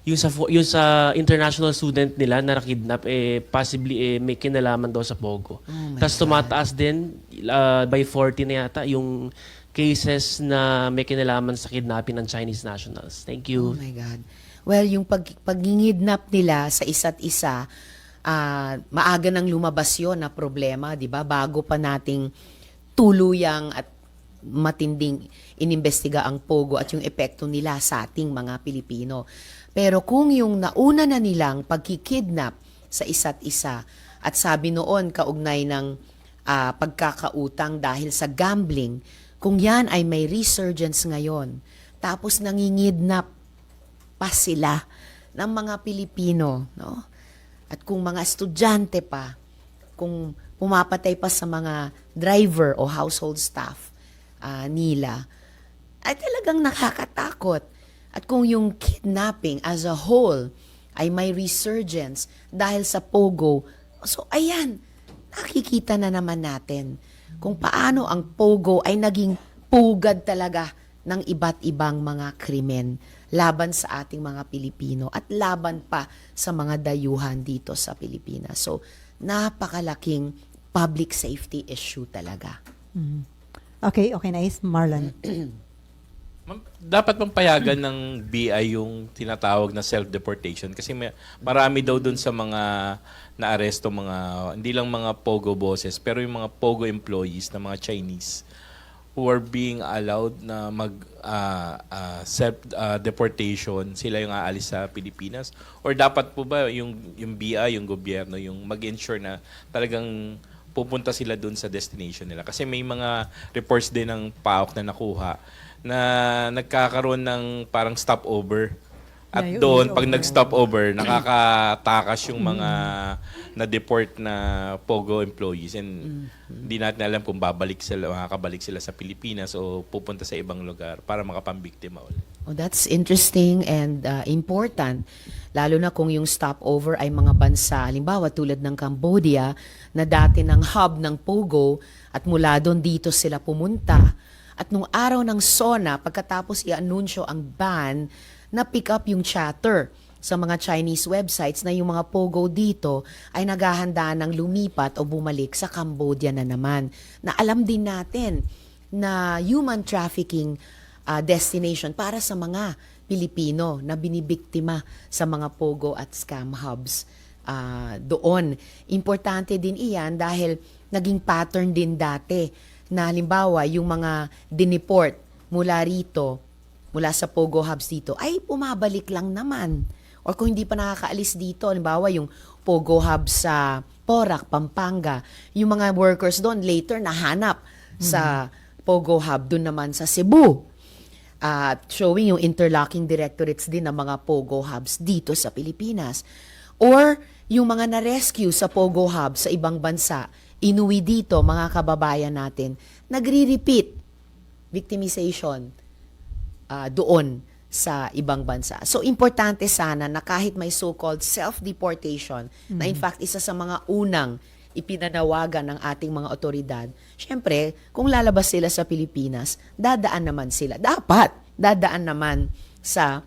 yung sa international student nila na nakidnap possibly may kinalaman daw sa pogo. Tapos tumataas din by 40 na yata yung cases na may kinalaman sa kidnapping ng Chinese nationals. Thank you. Oh my God. Well, yung pag-ngidnap nila sa isa't isa, maaga nang lumabas yun na problema, di ba? Bago pa nating tuluyang at matinding inimbestiga ang pogo at yung epekto nila sa ating mga Pilipino. Pero kung yung nauna na nilang pagkikidnap sa isa't isa, at sabi noon kaugnay ng pagkakautang dahil sa gambling, kung yan ay may resurgence ngayon, tapos nangingidnap pa sila ng mga Pilipino, no? At kung mga estudyante pa, kung pumapatay pa sa mga driver o household staff nila, ay talagang nakakatakot. At kung yung kidnapping as a whole ay may resurgence dahil sa Pogo, so ayan, nakikita na naman natin kung paano ang Pogo ay naging pugad talaga ng iba't ibang mga krimen laban sa ating mga Pilipino at laban pa sa mga dayuhan dito sa Pilipinas. So, napakalaking public safety issue talaga. Okay, nice. Marlon. Ma'am, dapat bang payagan ng BI yung tinatawag na self-deportation? Kasi marami daw dun sa mga naaresto, hindi lang mga Pogo bosses, pero yung mga Pogo employees na mga Chinese who are being allowed na self-deportation, sila yung aalis sa Pilipinas? Or dapat po ba yung BI, yung gobyerno, yung mag-ensure na talagang pupunta sila dun sa destination nila? Kasi may mga reports din ng PAOK na nakuha na nagkakaroon ng parang stopover. At Yeah, doon, yung pag nag-stopover, nakakatakas yung mga na-deport na Pogo employees. And hindi natin alam kung makakabalik sila sa Pilipinas o pupunta sa ibang lugar para makapambiktima ulit. Oh, that's interesting and important. Lalo na kung yung stopover ay mga bansa, halimbawa tulad ng Cambodia, na dati ng hub ng Pogo at mula doon dito sila pumunta. At nung araw ng SONA, pagkatapos i-anunsyo ang ban, na-pick up yung chatter sa mga Chinese websites na yung mga Pogo dito ay naghahanda ng lumipat o bumalik sa Cambodia na naman. Na alam din natin na human trafficking destination para sa mga Pilipino na binibiktima sa mga Pogo at scam hubs doon. Importante din iyan dahil naging pattern din dati na halimbawa yung mga dineport mula rito, mula sa Pogo hubs dito, ay pumabalik lang naman. O kung hindi pa nakakaalis dito, halimbawa yung Pogo hub sa Porac, Pampanga, yung mga workers doon later nahanap sa Pogo hub doon naman sa Cebu. Showing yung interlocking directorates din ng mga Pogo hubs dito sa Pilipinas. Or yung mga na-rescue sa Pogo hub sa ibang bansa, inuwi dito, mga kababayan natin, nagre-repeat victimization doon sa ibang bansa. So, importante sana na kahit may so-called self-deportation, na in fact, isa sa mga unang ipinanawagan ng ating mga otoridad, syempre, kung lalabas sila sa Pilipinas, dadaan naman sila. Dapat, dadaan naman sa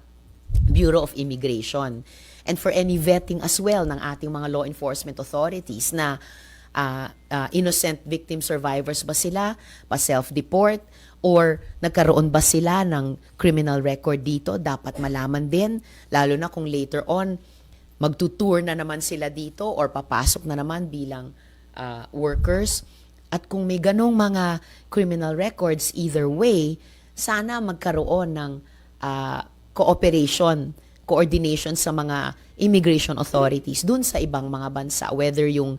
Bureau of Immigration. And for any vetting as well ng ating mga law enforcement authorities na innocent victim survivors ba sila, pa-self-deport, or nagkaroon ba sila ng criminal record dito, dapat malaman din, lalo na kung later on, magtutour na naman sila dito or papasok na naman bilang workers. At kung may ganong mga criminal records, either way, sana magkaroon ng coordination sa mga immigration authorities dun sa ibang mga bansa, whether yung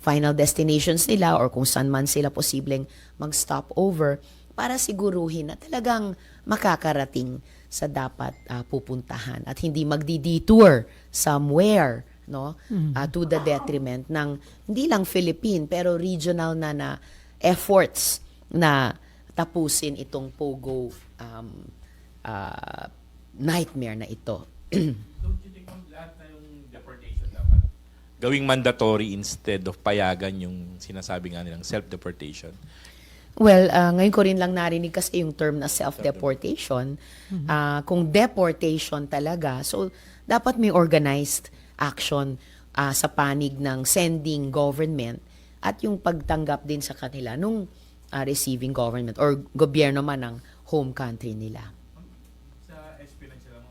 final destinations nila or kung saan man sila posibleng mag-stop over, para siguruhin na talagang makakarating sa dapat pupuntahan at hindi magdi-detour somewhere, no, to the detriment ng hindi lang Philippine pero regional na efforts na tapusin itong Pogo nightmare na ito. Don't you think lahat na yung deportation dapat gawing mandatory instead of payagan yung sinasabi nga nilang self-deportation? Well, ngayon ko rin lang narinig kasi yung term na self-deportation. Kung deportation talaga, so dapat may organized action sa panig ng sending government at yung pagtanggap din sa kanila nung receiving government or gobyerno man ng home country nila. Sa SP lang sila,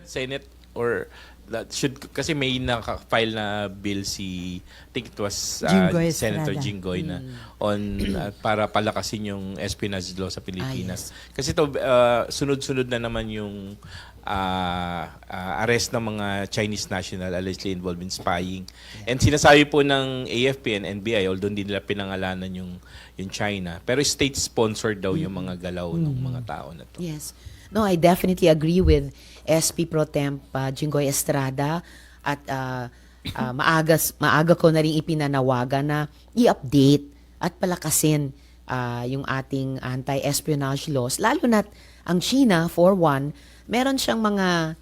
Senate or that should, kasi may naka-file na bill si, I think it was Jinggoy Senator Estrada. Jinggoy na on para palakasin yung espionage law sa Pilipinas. yes. Kasi to sunod-sunod na naman yung arrest ng mga Chinese national allegedly involved in spying. And sinasabi po ng AFP and NBI, although hindi nila pinangalanan yung China, pero state-sponsored daw yung mga galaw ng mga tao na to. Yes. No, I definitely agree with SP Pro Temp Jinggoy Estrada at maaga ko na rin ipinanawagan na i-update at palakasin yung ating anti-espionage laws. Lalo na ang China, for one, meron siyang mga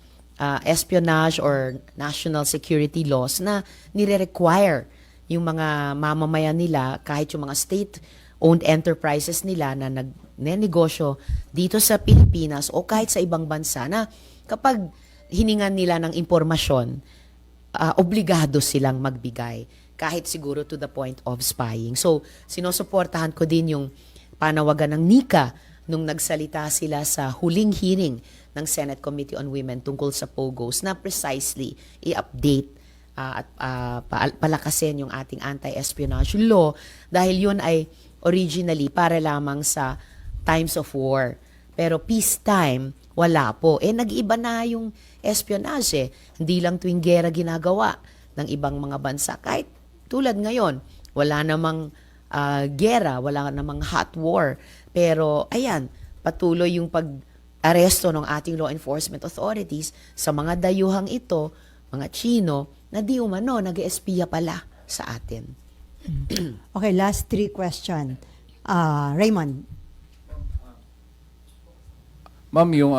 espionage or national security laws na nire-require yung mga mamamayan nila, kahit yung mga state-owned enterprises nila na nagnenegosyo dito sa Pilipinas o kahit sa ibang bansa na kapag hiningan nila ng impormasyon, obligado silang magbigay, kahit siguro to the point of spying. So, sinusuportahan ko din yung panawagan ng NICA nung nagsalita sila sa huling hearing ng Senate Committee on Women tungkol sa POGOs na precisely i-update at palakasin yung ating anti-espionage law dahil yun ay originally para lamang sa times of war. Pero peacetime, wala po. Nag-iba na yung espionage. Hindi lang tuwing gera ginagawa ng ibang mga bansa. Kahit tulad ngayon, wala namang gera, wala namang hot war. Pero ayan, patuloy yung pag-aresto ng ating law enforcement authorities sa mga dayuhang ito, mga Chino, na di umano, nag-espiya pala sa atin. Okay, last 3 question. Raymond. Ma'am, yung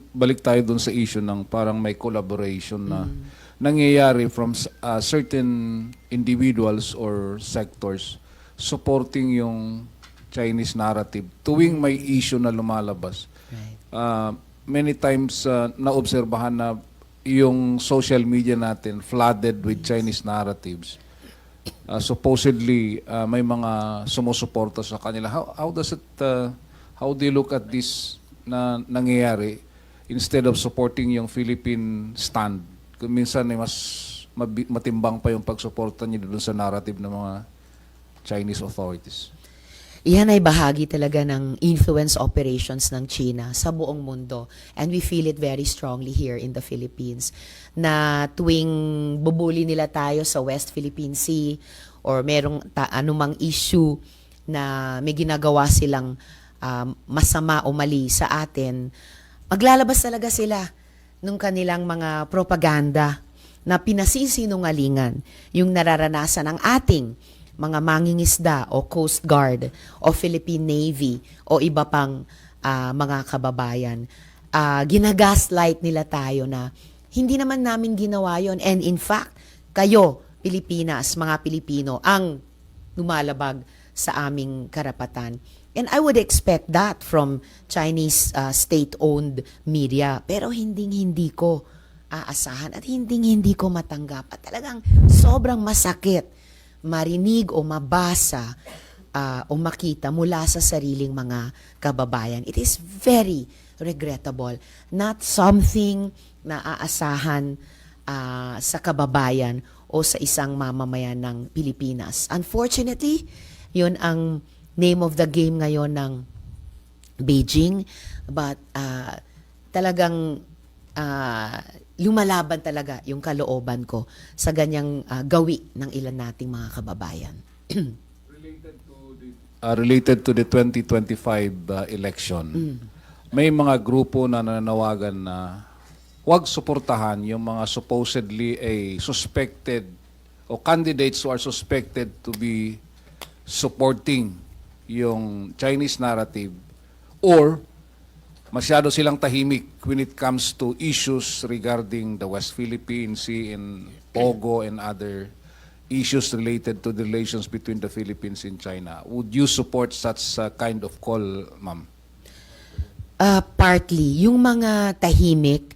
balik tayo dun sa issue ng parang may collaboration na nangyayari from certain individuals or sectors supporting yung Chinese narrative tuwing may issue na lumalabas. Right. Many times naobserbahan na yung social media natin flooded with Chinese narratives. Supposedly may mga sumusuporta sa kanila. How do you look at this na nangyayari instead of supporting yung Philippine stand? Kung minsan ay mas matimbang pa yung pagsuporta niyo doon sa narrative ng mga Chinese authorities. Iyan ay bahagi talaga ng influence operations ng China sa buong mundo. And we feel it very strongly here in the Philippines. Na tuwing bubuli nila tayo sa West Philippine Sea or merong anumang issue na may ginagawa silang masama o mali sa atin, maglalabas talaga sila nung kanilang mga propaganda na pinasisinungalingan yung nararanasan ng ating mga mangingisda o Coast Guard o Philippine Navy o iba pang mga kababayan. Ginagaslight nila tayo na hindi naman namin ginawa yon. And in fact, kayo, Pilipinas, mga Pilipino, ang lumalabag sa aming karapatan. And I would expect that from Chinese state-owned media. Pero hindi ko aasahan at hindi ko matanggap. At talagang sobrang masakit marinig o mabasa o makita mula sa sariling mga kababayan. It is very regrettable. Not something na aasahan sa kababayan o sa isang mamamayan ng Pilipinas. Unfortunately, yun ang name of the game ngayon ng Beijing. But talagang lumalaban talaga yung kalooban ko sa ganyang gawi ng ilan nating mga kababayan. Related to the 2025 election, may mga grupo na nananawagan na huwag suportahan yung mga supposedly suspected o candidates who are suspected to be supporting yung Chinese narrative or masyado silang tahimik when it comes to issues regarding the West Philippine Sea and POGO and other issues related to the relations between the Philippines and China. Would you support such kind of call, ma'am? Partly. Yung mga tahimik,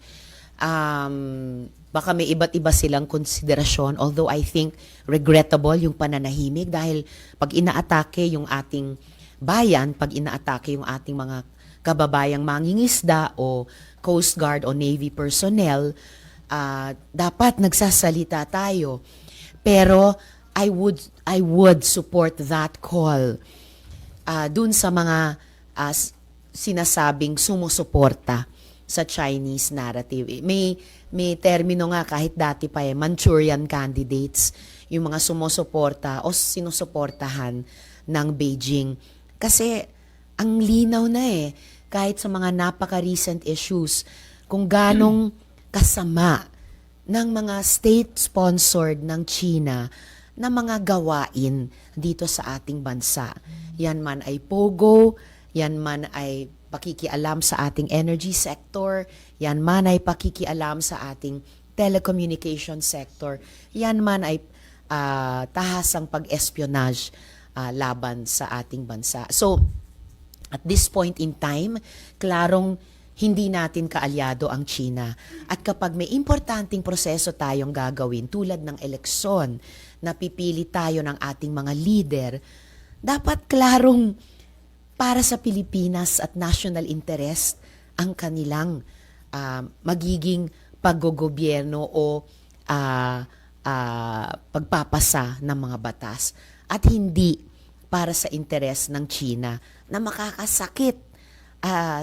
baka may iba't iba silang konsiderasyon. Although I think regrettable yung pananahimik dahil pag inaatake yung ating bayan, pag inaatake yung ating mga kababayang mangingisda o Coast Guard o Navy personnel, dapat nagsasalita tayo. Pero I would support that call dun sa mga sinasabing sumusuporta sa Chinese narrative. May termino nga kahit dati pa Manchurian candidates, yung mga sumusuporta o sinusuportahan ng Beijing. Kasi ang linaw na kahit sa mga napaka-recent issues, kung ganong kasama ng mga state-sponsored ng China na mga gawain dito sa ating bansa. Yan man ay POGO, yan man ay pakikialam sa ating energy sector, yan man ay pakikialam sa ating telecommunication sector, yan man ay tahasang pag-espionage laban sa ating bansa. So, at this point in time, klarong hindi natin kaalyado ang China. At kapag may importanteng proseso tayong gagawin tulad ng eleksyon, napipili tayo ng ating mga leader, dapat klarong para sa Pilipinas at national interest ang kanilang magiging paggogobyerno o pagpapasa ng mga batas at hindi para sa interes ng China na makakasakit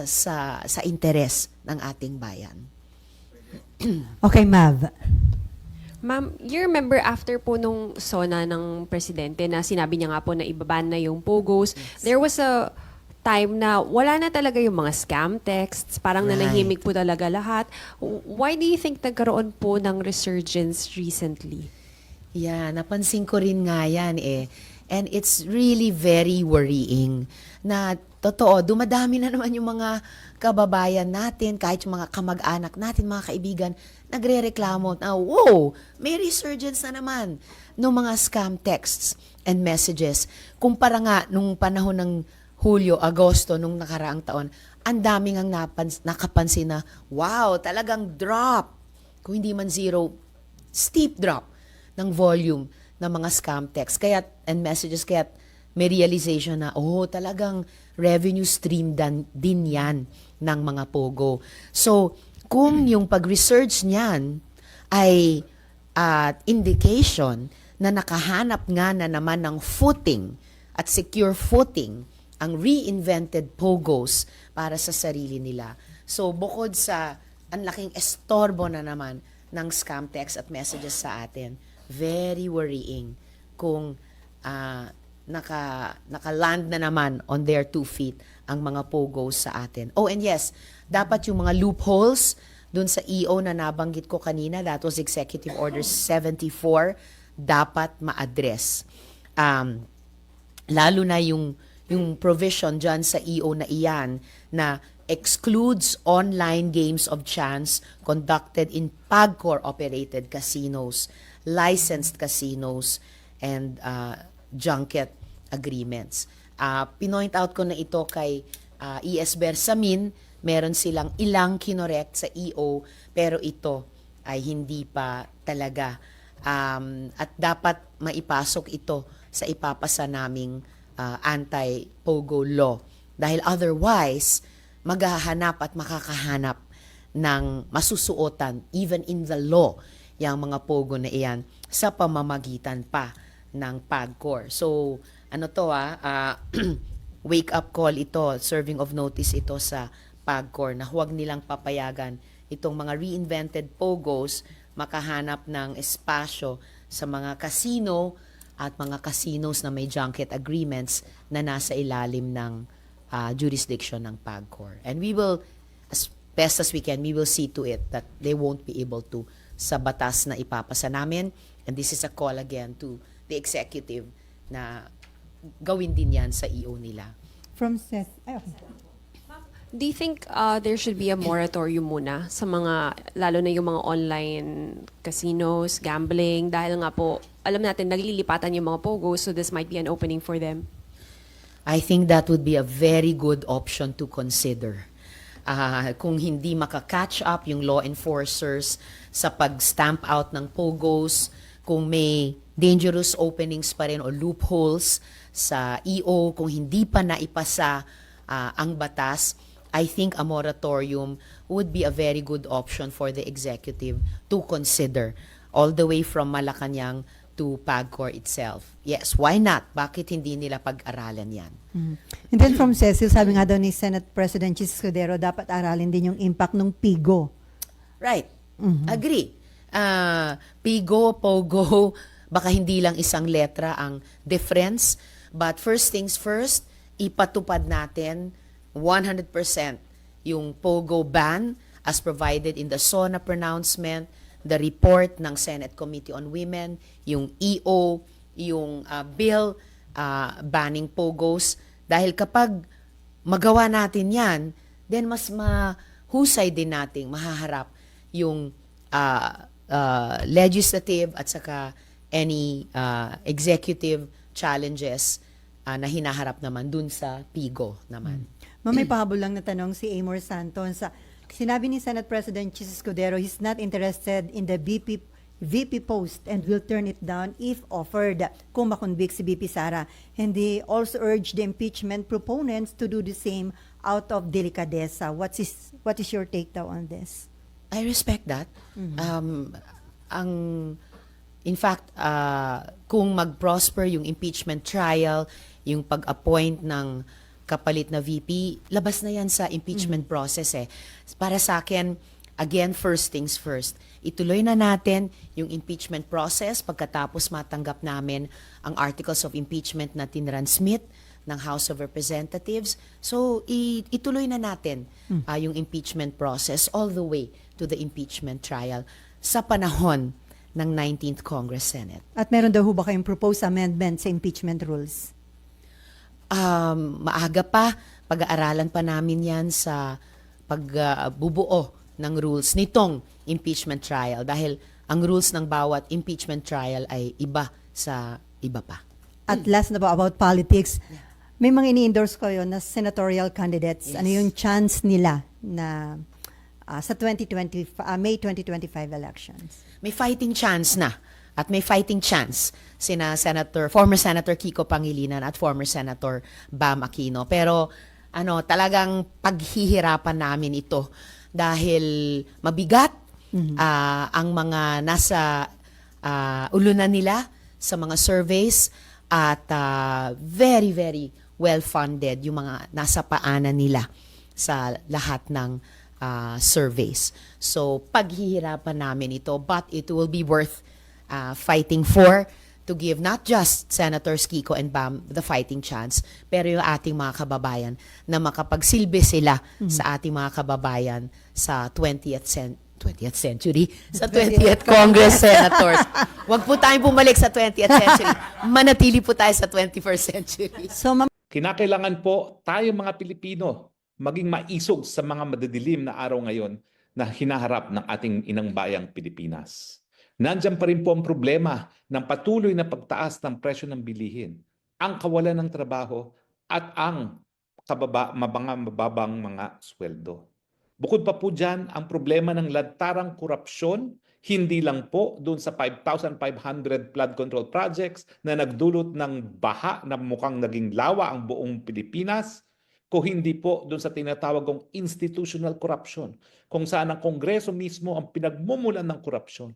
sa interes ng ating bayan. Okay, Mav. Ma'am, you remember after po nung SONA ng presidente na sinabi niya nga po na ibaban na yung POGOs, there was a time na wala na talaga yung mga scam texts, parang Right. nanahimik po talaga lahat. Why do you think nagkaroon po ng resurgence recently? Yeah, napansin ko rin nga yan And it's really very worrying na totoo, dumadami na naman yung mga kababayan natin, kahit yung mga kamag-anak natin, mga kaibigan, nagre-reklamo na, wow, may resurgence na naman ng mga scam texts and messages. Kumpara nga nung panahon ng Hulyo, Agosto, nung nakaraang taon, ang daming ang nakapansin na, wow, talagang drop. Kung hindi man zero, steep drop ng volume ng mga scam texts and messages. Kaya may realization na, talagang revenue stream din yan ng mga POGO. So, kung yung pag-research niyan ay indication na nakahanap nga na naman ng footing at secure footing ang reinvented POGOs para sa sarili nila. So, bukod sa ang laking estorbo na naman ng scam text at messages sa atin, very worrying kung naka-land na naman on their 2 feet ang mga POGOs sa atin. Oh, and yes, dapat yung mga loopholes dun sa EO na nabanggit ko kanina, that was Executive Order 74, dapat ma-address. Lalo na yung provision dyan sa EO na iyan na excludes online games of chance conducted in PAGCOR-operated casinos, licensed casinos, and junket agreements. Pinoint out ko na ito kay ES Bersamin, meron silang ilang kinorekt sa EO, pero ito ay hindi pa talaga. At dapat maipasok ito sa ipapasa naming anti-POGO law. Dahil otherwise, maghahanap at makakahanap ng masusuotan, even in the law, yung mga POGO na iyan, sa pamamagitan pa ng PAGCOR. So, wake-up call ito, serving of notice ito sa PAGCOR na huwag nilang papayagan itong mga reinvented POGOs makahanap ng espasyo sa mga casino at mga casinos na may junket agreements na nasa ilalim ng jurisdiction ng PAGCOR. And we will, as best as we can, we will see to it that they won't be able to sa batas na ipapasa namin. And this is a call again to the executive na gawin din yan sa EO nila. From Seth. Okay. Do you think there should be a moratorium muna sa mga, lalo na yung mga online casinos, gambling, dahil nga po, alam natin, naglilipatan yung mga POGO, so this might be an opening for them? I think that would be a very good option to consider. Kung hindi makakatch up yung law enforcers sa pag-stamp out ng POGOs, kung may dangerous openings pa rin o loopholes sa EO, kung hindi pa naipasa ang batas, I think a moratorium would be a very good option for the executive to consider all the way from Malacanang to PAGCOR itself. Yes, why not? Bakit hindi nila pag-aralan yan? And then from Cecil, sabi nga daw ni Senate President Chis Escudero, dapat aralin din yung impact ng PIGO. Right. Agree. Pigo, Pogo, baka hindi lang isang letra ang difference. But first things first, ipatupad natin 100% yung Pogo ban as provided in the SONA pronouncement, the report ng Senate Committee on Women, yung EO, yung bill banning Pogos. Dahil kapag magawa natin yan, then mas mahusay din nating mahaharap yung legislative at saka any executive challenges na hinaharap naman dun sa PIGO naman. May pahabol lang na tanong si Amor Santos. Sinabi ni Senate President Chis Escudero he's not interested in the VP post and will turn it down if offered kung makonvict si VP Sara. And he also urged the impeachment proponents to do the same out of delicadeza. What is your take daw on this? I respect that. In fact, kung mag-prosper yung impeachment trial, yung pag-appoint ng kapalit na VP, labas na yan sa impeachment process eh. Para sa akin, again, first things first. Ituloy na natin yung impeachment process pagkatapos matanggap namin ang articles of impeachment na tinransmit ng House of Representatives. So, ituloy na natin yung impeachment process all the way to the impeachment trial sa panahon ng 19th Congress Senate. At meron daw ho ba kayong proposed amendment sa impeachment rules? Maaga pa, pag-aaralan pa namin yan sa pagbubuo ng rules nitong impeachment trial dahil ang rules ng bawat impeachment trial ay iba sa iba pa. At last na ba about politics, may mga ini-endorse ko yun na senatorial candidates. Yes. Ano yung chance nila na sa May 2025 elections? May fighting chance na. At may fighting chance sina former Senator Kiko Pangilinan at former Senator Bam Aquino. Pero talagang paghihirapan namin ito dahil mabigat ang mga nasa ulunan nila sa mga surveys at very, very well-funded yung mga nasa paanan nila sa lahat ng surveys. So, paghihirapan namin ito, but it will be worth fighting for to give not just Senators Kiko and Bam the fighting chance, pero yung ating mga kababayan na makapagsilbi sila sa ating mga kababayan sa 20th century, sa 20th Congress Senators. Huwag po tayong bumalik sa 20th century. Manatili po tayo sa 21st century. So, Kinakailangan po tayong mga Pilipino maging maisog sa mga madadilim na araw ngayon na hinaharap ng ating inang bayang Pilipinas. Nandiyan pa rin po ang problema ng patuloy na pagtaas ng presyo ng bilihin, ang kawalan ng trabaho at ang mababang mga sweldo. Bukod pa po dyan, ang problema ng lantarang korupsyon, hindi lang po doon sa 5,500 flood control projects na nagdulot ng baha na mukhang naging lawa ang buong Pilipinas, kung hindi po doon sa tinatawag kong institutional corruption, kung saan ang Kongreso mismo ang pinagmumulan ng korupsyon.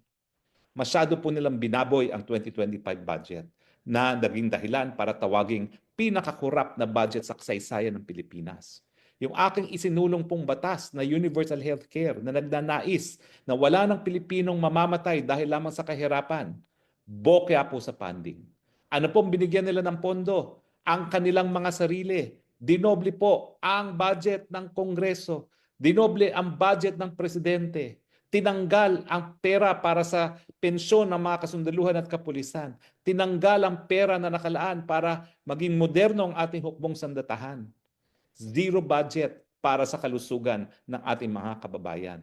Masyado po nilang binaboy ang 2025 budget na naging dahilan para tawaging pinakakorap na budget sa kasaysayan ng Pilipinas. Yung aking isinulong pong batas na universal healthcare na nagnanais na wala ng Pilipinong mamamatay dahil lamang sa kahirapan, bokya po sa funding. Ano pong binigyan nila ng pondo? Ang kanilang mga sarili. Dinoble po ang budget ng Kongreso. Dinoble ang budget ng Presidente. Tinanggal ang pera para sa pensyon ng mga kasundaluhan at kapulisan. Tinanggal ang pera na nakalaan para maging moderno ang ating hukbong sandatahan. Zero budget para sa kalusugan ng ating mga kababayan.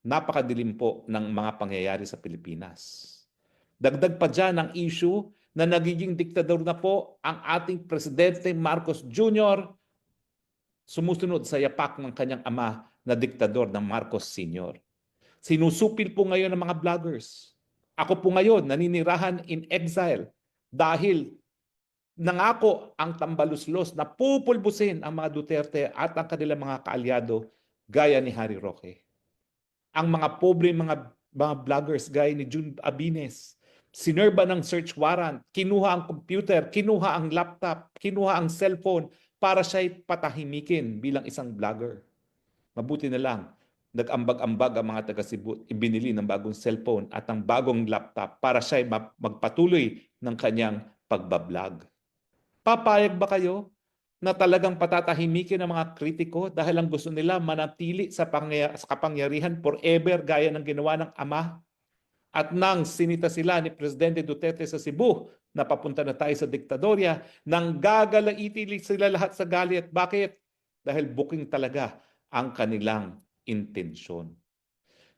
Napakadilim po ng mga pangyayari sa Pilipinas. Dagdag pa dyan ang issue na nagiging diktador na po ang ating Presidente Marcos Jr. sumusunod sa yapak ng kanyang ama na diktador ng Marcos Sr. Sinusupil po ngayon ng mga vloggers. Ako po ngayon naninirahan in exile dahil nangako ang tambaluslos na pupulbusin ang mga Duterte at ang kanilang mga kaalyado gaya ni Harry Roque. Ang mga pobre mga vloggers gaya ni June Abines, sinerba ng search warrant, kinuha ang computer, kinuha ang laptop, kinuha ang cellphone para siya'y patahimikin bilang isang vlogger. Mabuti na lang, nag-ambag-ambag ang mga taga Cebu, ibinili ng bagong cellphone at ang bagong laptop para siya'y magpatuloy ng kanyang pagbablog. Papayag ba kayo na talagang patatahimikin ang mga kritiko dahil ang gusto nila manatili sa kapangyarihan forever gaya ng ginawa ng ama? At nang sinita sila ni Presidente Duterte sa Cebu na papunta na tayo sa diktadorya, nang gagalaiti sila lahat sa galit. Bakit? Dahil booking talaga ang kanilang intensyon.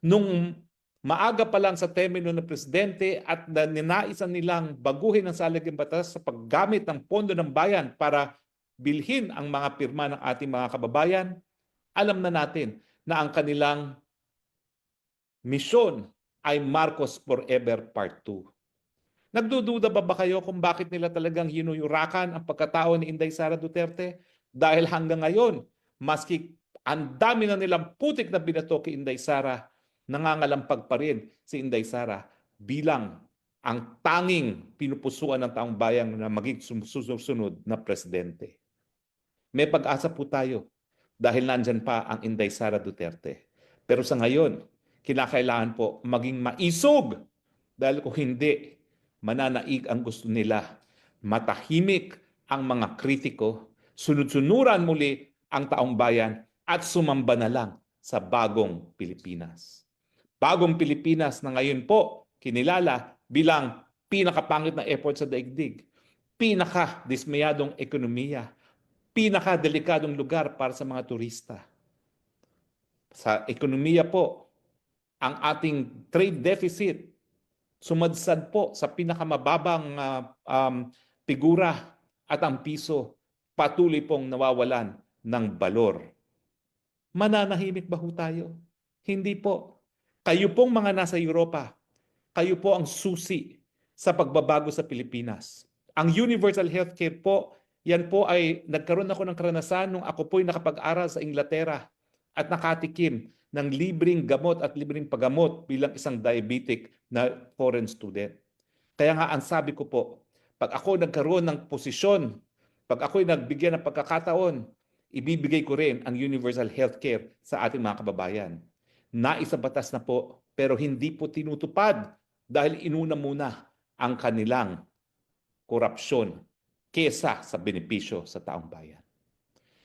Nung maaga pa lang sa termino ng presidente at ninaisan nilang baguhin ang saligang batas sa paggamit ng pondo ng bayan para bilhin ang mga pirma ng ating mga kababayan, alam na natin na ang kanilang misyon ay Marcos Forever Part 2. Nagdududa ba kayo kung bakit nila talagang hinuyurakan ang pagkatao ni Inday Sara Duterte? Dahil hanggang ngayon, maski ang dami na nilang putik na binato kay Inday Sara, nangangalampag pa rin si Inday Sara bilang ang tanging pinupusuan ng taong bayan na maging susunod na presidente. May pag-asa po tayo dahil nandyan pa ang Inday Sara Duterte. Pero sa ngayon, kinakailangan po maging maisog dahil kung hindi, mananaig ang gusto nila. Matahimik ang mga kritiko, sunod-sunuran muli ang taong bayan at sumamba na lang sa bagong Pilipinas. Bagong Pilipinas na ngayon po kinilala bilang pinakapangit na effort sa daigdig, pinaka-dismayadong ekonomiya, pinaka-delikadong lugar para sa mga turista. Sa ekonomiya po, ang ating trade deficit sumadsad po sa pinakamababang figura at ang piso patuloy pong nawawalan ng balor. Mananahimik ba ho tayo? Hindi po. Kayo pong mga nasa Europa, kayo po ang susi sa pagbabago sa Pilipinas. Ang universal healthcare po, yan po ay nagkaroon ako ng karanasan nung ako po'y nakapag-aral sa Inglaterra at nakatikim ng libreng gamot at libreng paggamot bilang isang diabetic na foreign student. Kaya nga ang sabi ko po, pag ako nagkaroon ng posisyon, pag ako'y nagbigyan ng pagkakataon, ibibigay ko rin ang universal healthcare sa ating mga kababayan. Naisabatas na po, pero hindi po tinutupad dahil inuna muna ang kanilang korupsyon kesa sa benepisyo sa taong bayan.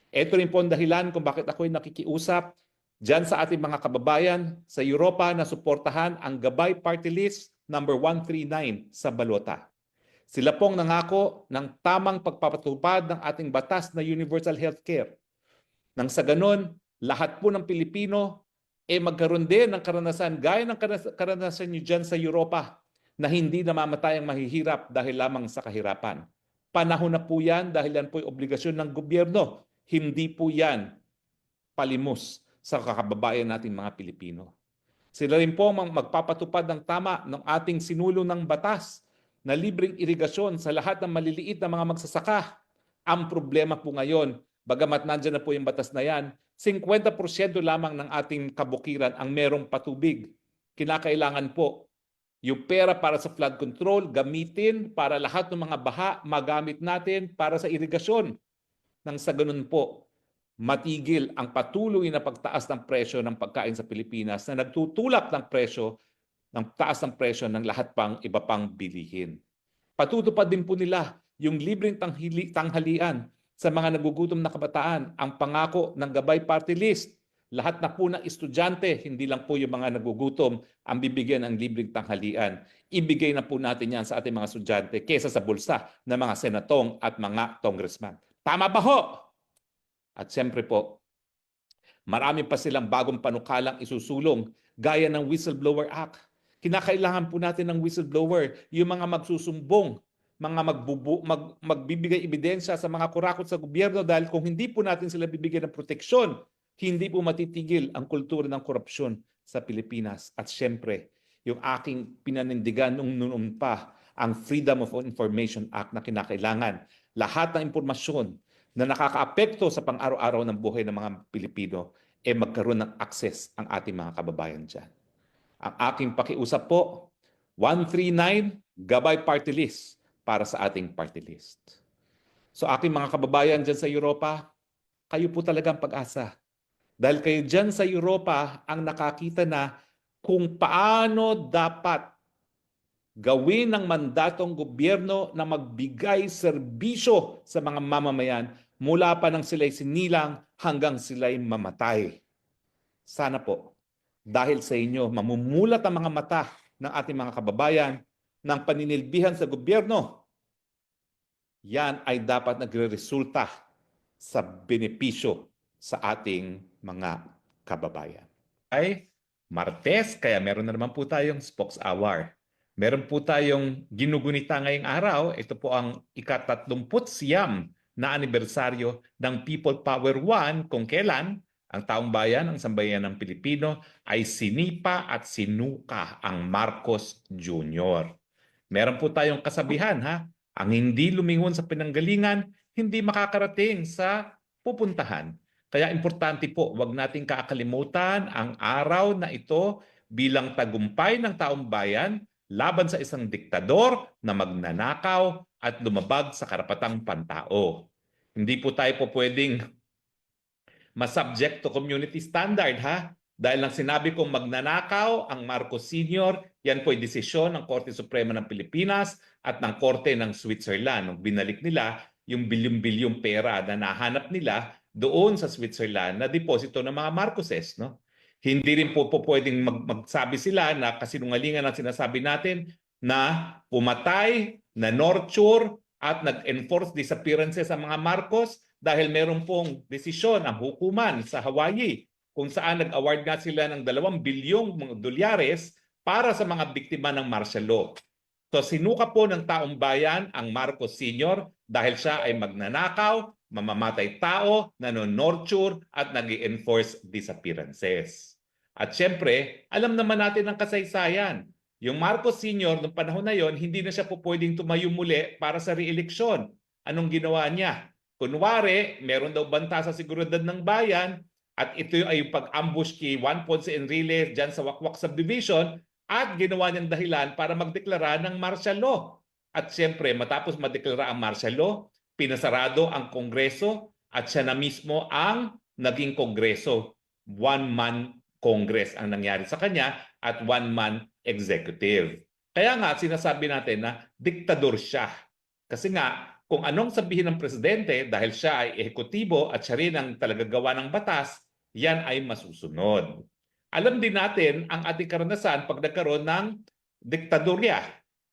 Ito rin po ang dahilan kung bakit ako'y nakikiusap dyan sa ating mga kababayan sa Europa na suportahan ang Gabay Party List number 139 sa balota. Sila pong nangako ng tamang pagpapatupad ng ating batas na universal healthcare. Nang sa ganon, lahat po ng Pilipino magkaroon din ng karanasan gaya ng karanasan nyo dyan sa Europa na hindi namamatay ang mahihirap dahil lamang sa kahirapan. Panahon na po yan dahil yan po ay obligasyon ng gobyerno. Hindi po yan palimos sa kakababayan nating mga Pilipino. Sila rin po magpapatupad ng tama ng ating sinulong ng batas na libreng irigasyon sa lahat ng maliliit na mga magsasaka. Ang problema po ngayon, bagamat nandyan na po yung batas na yan, 50% lamang ng ating kabukiran ang merong patubig. Kinakailangan po yung pera para sa flood control gamitin para lahat ng mga baha magamit natin para sa irigasyon. Nang sa ganun po, matigil ang patuloy na pagtaas ng presyo ng pagkain sa Pilipinas na nagtutulak ng taas ng presyo ng lahat pang iba pang bilihin. Patutupad din po nila yung libreng tanghalian sa mga nagugutom na kabataan, ang pangako ng Gabay Party List. Lahat na po ng estudyante, hindi lang po yung mga nagugutom, ang bibigyan ng libreng tanghalian. Ibigay na po natin yan sa ating mga estudyante kesa sa bulsa ng mga senatong at mga congressman. Tama ba ho? At siyempre po, marami pa silang bagong panukalang isusulong gaya ng Whistleblower Act. Kinakailangan po natin ng whistleblower, yung mga magsusumbong, mga magbibigay ebidensya sa mga kurakot sa gobyerno dahil kung hindi po natin sila bibigyan ng proteksyon, hindi po matitigil ang kultura ng korupsyon sa Pilipinas. At siyempre, yung aking pinanindigan noon pa, ang Freedom of Information Act na kinakailangan lahat ng impormasyon na nakakaapekto sa pang-araw-araw ng buhay ng mga Pilipino, magkaroon ng access ang ating mga kababayan dyan. Ang aking pakiusap po, 139 Gabay Party List para sa ating party list. So aking mga kababayan dyan sa Europa, kayo po talagang pag-asa. Dahil kayo dyan sa Europa ang nakakita na kung paano dapat gawin ng mandatong gobyerno na magbigay serbisyo sa mga mamamayan mula pa nang sila'y sinilang hanggang sila'y mamatay. Sana po, dahil sa inyo, mamumulat ang mga mata ng ating mga kababayan ng paninilbihan sa gobyerno. Yan ay dapat nagre-resulta sa benepisyo sa ating mga kababayan. Ay Martes, kaya meron na naman po tayong Spokes Hour. Meron po tayong ginugunita ngayong araw. Ito po ang ika-39 na anibersaryo ng People Power 1 kung kailan ang taong bayan, ang sambayan ng Pilipino ay sinipa at sinuka ang Marcos Jr. Meron po tayong kasabihan, ha? Ang hindi lumingon sa pinanggalingan, hindi makakarating sa pupuntahan. Kaya importante po, wag nating kakalimutan ang araw na ito bilang tagumpay ng taong bayan laban sa isang diktador na magnanakaw at lumabag sa karapatang pantao. Hindi po tayo po pwedeng masubject to community standard, ha? Dahil lang sinabi kong magnanakaw ang Marcos Sr., yan po ay desisyon ng Korte Suprema ng Pilipinas at ng Korte ng Switzerland. Nung binalik nila yung bilyong-bilyong pera na nahanap nila doon sa Switzerland na deposito ng mga Marcoses, no? Hindi rin po pwedeng magsabi sila na kasinungalingan ang sinasabi natin na pumatay, na nurture at nag-enforce disappearances ang mga Marcos dahil meron pong desisyon ang hukuman sa Hawaii kung saan nag-award nga sila ng 2 bilyong mga dolyares para sa mga biktima ng martial law. So sinuka po ng taong bayan ang Marcos Sr. dahil siya ay magnanakaw, mamamatay tao, nano-nurture at nag-enforce disappearances. At syempre, alam naman natin ang kasaysayan. Yung Marcos Sr. noong panahon na yon, hindi na siya po pwedeng tumayo muli para sa re-eleksyon. Anong ginawa niya? Kunwari, meron daw banta sa seguridad ng bayan at ito ay yung pag-ambush kay Juan Ponce Enrile dyan sa Wakwak Subdivision at ginawa niyang dahilan para magdeklara ng martial law. At siyempre, matapos madeklara ang martial law, pinasarado ang Kongreso at siya na mismo ang naging Kongreso. One-man Congress ang nangyari sa kanya at one-man executive. Kaya nga sinasabi natin na diktador siya. Kasi nga, kung anong sabihin ng presidente dahil siya ay ehekutibo at siya rin ang talagagawa ng batas, yan ay masusunod. Alam din natin ang ating karanasan pag nagkaroon ng diktadorya.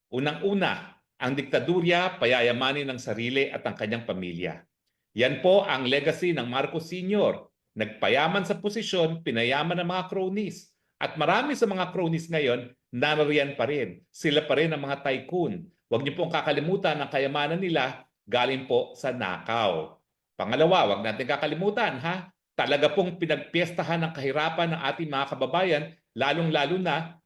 Unang-una, ang diktadorya payayamanin ng sarili at ang kanyang pamilya. Yan po ang legacy ng Marcos Sr. Nagpayaman sa posisyon, pinayaman ng mga cronies. At marami sa mga cronies ngayon, narariyan pa rin. Sila pa rin ang mga tycoon. Huwag niyo pong kakalimutan ang kayamanan nila galing po sa nakaw. Pangalawa, huwag natin kakalimutan, ha? Talaga pong pinagpiestahan ng kahirapan ng ating mga kababayan, lalong-lalo na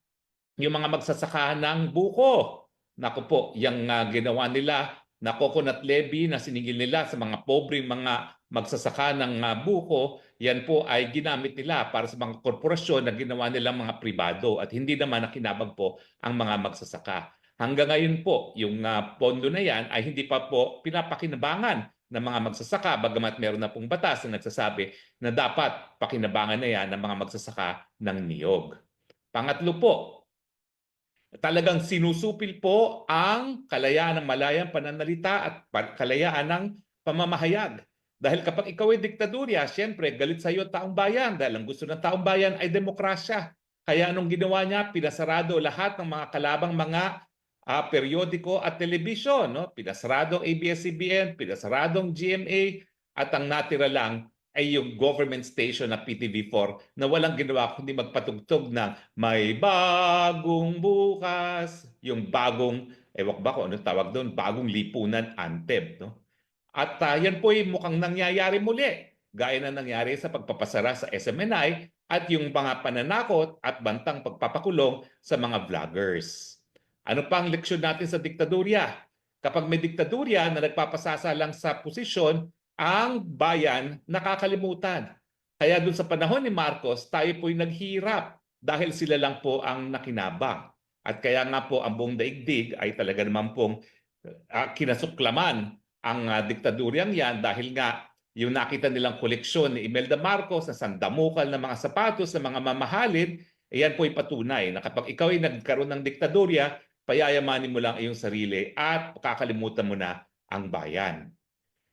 yung mga magsasaka ng buko. Naku po, yung ginawa nila na coconut levy na siningil nila sa mga pobreng mga magsasaka ng buko, yan po ay ginamit nila para sa mga korporasyon na ginawa nilang mga pribado at hindi naman nakinabang po ang mga magsasaka. Hanggang ngayon po, yung pondo na yan ay hindi pa po pinapakinabangan ng mga magsasaka bagamat meron na pong batas na nagsasabi na dapat pakinabangan na yan ng mga magsasaka ng niyog. Pangatlo po, talagang sinusupil po ang kalayaan ng malayang pananalita at kalayaan ng pamamahayag. Dahil kapag ikaw ay diktadurya, siyempre galit sa iyo taong bayan dahil ang gusto ng taong bayan ay demokrasya. Kaya anong ginawa niya? Pinasarado lahat ng mga kalabang mga periodiko at telebisyon. No? Pinasarado ang ABS-CBN, pinasaradong GMA at ang natira lang ay yung government station na PTV4 na walang ginawa kundi magpatugtog ng may bagong bukas, yung bagong, ewan ba kung ano tawag doon, bagong lipunan anthem. No? At yan po ay mukhang nangyayari muli, gaya na nangyari sa pagpapasara sa SMNI at yung mga pananakot at bantang pagpapakulong sa mga vloggers. Ano pa ang leksyon natin sa diktadurya? Kapag may diktadurya na nagpapasasa lang sa posisyon, ang bayan nakakalimutan. Kaya dun sa panahon ni Marcos, tayo po'y naghirap dahil sila lang po ang nakinabang. At kaya nga po ang buong daigdig ay talaga naman pong kinasuklaman ang diktaduryang yan dahil nga yung nakita nilang koleksyon ni Imelda Marcos na sandamukal na mga sapatos na mga mamahalin, yan po'y patunay na kapag ikaw ay nagkaroon ng diktadurya, payayamanin mo lang iyong sarili at kakalimutan mo na ang bayan.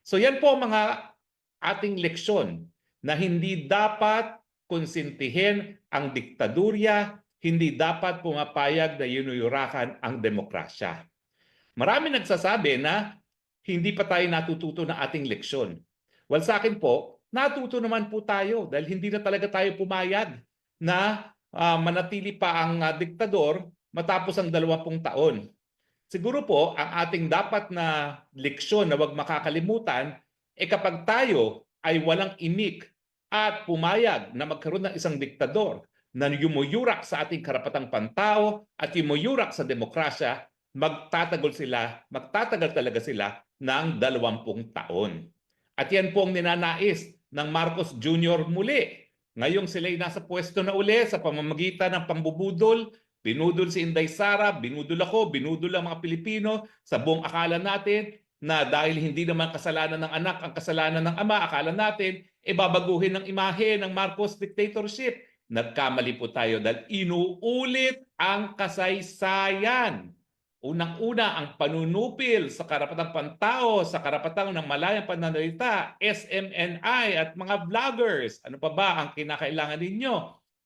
So yan po mga ating leksyon na hindi dapat konsintihin ang diktadurya, hindi dapat pumapayag na yunuyurakan ang demokrasya. Marami nagsasabi na hindi pa tayo natututo ng ating leksyon. Well, sa akin po, natuto naman po tayo dahil hindi na talaga tayo pumayag na manatili pa ang diktador matapos ang 20 taon. Siguro po, ang ating dapat na leksyon na huwag makakalimutan, kapag tayo ay walang imik at pumayag na magkaroon ng isang diktador na yumuyurak sa ating karapatang pantao at yumuyurak sa demokrasya, magtatagal talaga sila ng 20 taon. At yan po ang ninanais ng Marcos Jr. muli. Ngayong sila'y nasa pwesto na uli sa pamamagitan ng pambubudol, binudol si Inday Sara, binudol ako, binudol ang mga Pilipino sa buong akala natin na dahil hindi naman kasalanan ng anak ang kasalanan ng ama, akala natin, babaguhin ng imahe ng Marcos dictatorship. Nagkamali po tayo dahil inuulit ang kasaysayan. Unang-una ang panunupil sa karapatang pantao, sa karapatang ng malayang pananalita, SMNI at mga vloggers. Ano pa ba ang kinakailangan ninyo?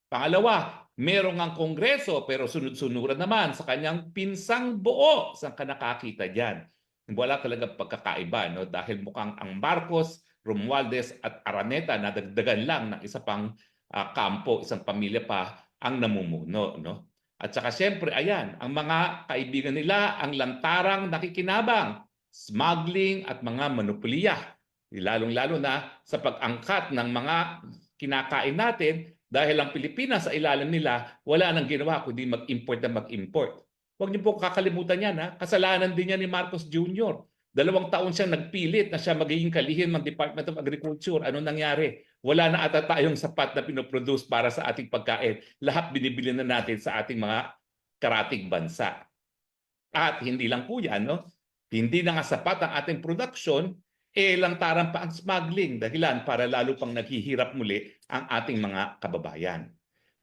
Pangalawa, merong ang Kongreso pero sunod-sunuran naman sa kanyang pinsang buo. Saan ka nakakita dyan? Wala talagang pagkakaiba, no? Dahil mukhang ang Marcos, Romualdez at Araneta nadagdagan lang ng isa pang kampo, isang pamilya pa ang namumuno, no? At saka siyempre, ayan, ang mga kaibigan nila, ang lantarang nakikinabang, smuggling at mga manupulya. Lalong-lalo na sa pag-angkat ng mga kinakain natin dahil ang Pilipinas sa ilalim nila, wala nang ginawa kundi mag-import na mag-import. Huwag niyo po kakalimutan yan, ha? Kasalanan din yan ni Marcos Jr. 2 taon siyang nagpilit na siya magiging kalihim ng Department of Agriculture. Anong nangyari? Wala na ata tayong sapat na pinoproduce para sa ating pagkain. Lahat binibili na natin sa ating mga karatig bansa. At hindi lang po yan, no? Hindi na nga sapat ang ating production, lantaran pa ang smuggling. Dahilan para lalo pang naghihirap muli ang ating mga kababayan.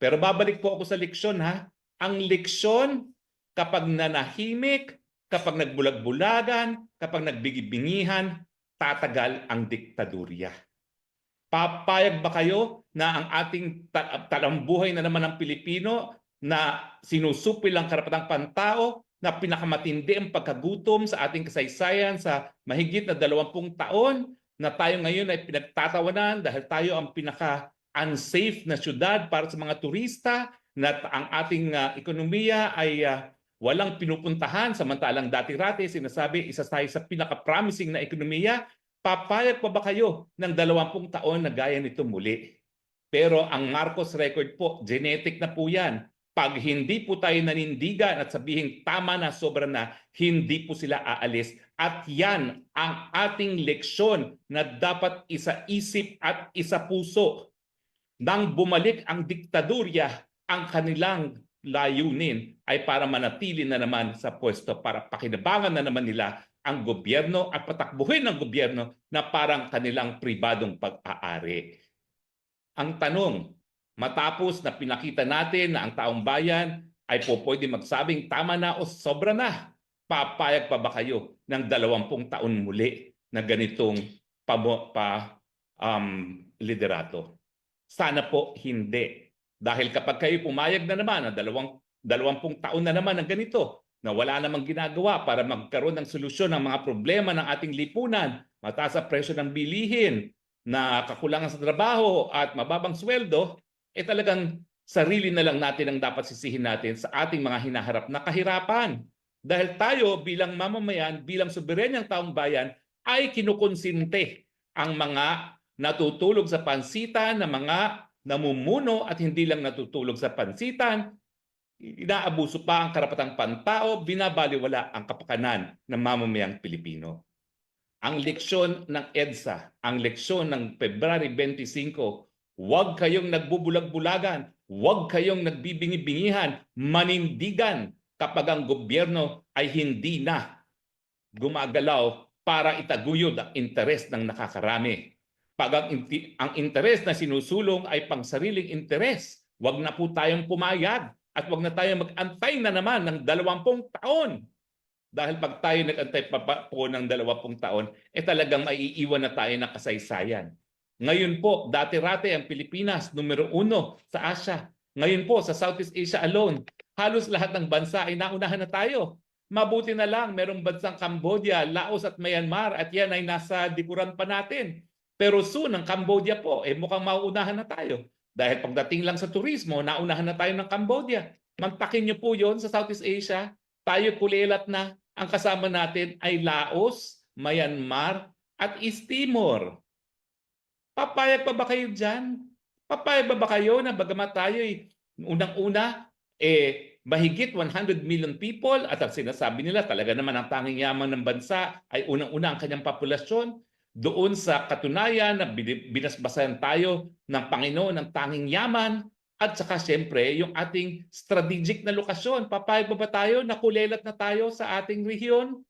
Pero babalik po ako sa leksyon, ha? Ang leksyon, kapag nanahimik, kapag nagbulag-bulagan, kapag nagbigibingihan, tatagal ang diktadurya. Papayag ba kayo na ang ating talambuhay na naman ng Pilipino na sinusupil ang karapatang pantao, na pinakamatindi ang pagkagutom sa ating kasaysayan sa mahigit na 20 taon, na tayo ngayon ay pinagtatawanan dahil tayo ang pinaka-unsafe na syudad para sa mga turista, na ang ating ekonomiya ay walang pinupuntahan, samantalang dati-rati sinasabi isa tayo sa pinaka-promising na ekonomiya. Papayag pa ba kayo ng 20 taon na gaya nito muli? Pero ang Marcos record po, genetic na po yan. Pag hindi po tayo nanindigan at sabihin tama na, sobra na, hindi po sila aalis. At yan ang ating leksyon na dapat isa-isip at isa-puso. Nang bumalik ang diktadurya, ang kanilang layunin ay para manatili na naman sa pwesto, para pakinabangan na naman nila ang gobyerno at patakbuhin ng gobyerno na parang kanilang pribadong pag-aari. Ang tanong, matapos na pinakita natin na ang taong bayan ay po pwede magsabing tama na o sobra na, papayag pa ba kayo ng 20 taon muli na ganitong liderato? Sana po hindi. Dahil kapag kayo pumayag na naman na 20 taon na naman ng ganito, na wala namang ginagawa para magkaroon ng solusyon ng mga problema ng ating lipunan, mataas ang presyo ng bilihin, na kakulangan sa trabaho at mababang sweldo, talagang sarili na lang natin ang dapat sisihin natin sa ating mga hinaharap na kahirapan. Dahil tayo bilang mamamayan, bilang soberenyang taong bayan, ay kinukonsinte ang mga natutulog sa pansitan na mga namumuno at hindi lang natutulog sa pansitan, inaabuso pa ang karapatang pantao, binabaliwala ang kapakanan ng mamamayang Pilipino. Ang leksyon ng EDSA, ang leksyon ng February 25, huwag kayong nagbubulag-bulagan, huwag kayong nagbibingi-bingihan, manindigan kapag ang gobyerno ay hindi na gumagalaw para itaguyod ang interes ng nakakarami. Pag ang interes na sinusulong ay pangsariling interes, huwag na po tayong pumayag at huwag na tayong mag-antay na naman ng 20 taon. Dahil pag tayo nag-antay pa po ng 20 taon, talagang maiiwan na tayo ng kasaysayan. Ngayon po, dati-rate ang Pilipinas, numero 1 sa Asia. Ngayon po, sa Southeast Asia alone, halos lahat ng bansa ay naunahan na tayo. Mabuti na lang, merong bansang Cambodia, Laos at Myanmar at yan ay nasa likuran pa natin. Pero soon, ang Cambodia po, mukhang mauunahan na tayo. Dahil pagdating lang sa turismo, naunahan na tayo ng Cambodia. Mantakin niyo po yon sa Southeast Asia. Tayo kulilat na. Ang kasama natin ay Laos, Myanmar at East Timor. Papayag pa ba kayo dyan? Papayag ba kayo na bagamat tayo unang-una, mahigit 100 million people at ang sinasabi nila talaga naman ang tanging yaman ng bansa ay unang-una ang kanyang populasyon. Doon sa katunayan na binasbasan tayo ng Panginoon ng tanging yaman at saka siyempre yung ating strategic na lokasyon. Papayag ba tayo na kulelat na tayo sa ating rehiyon?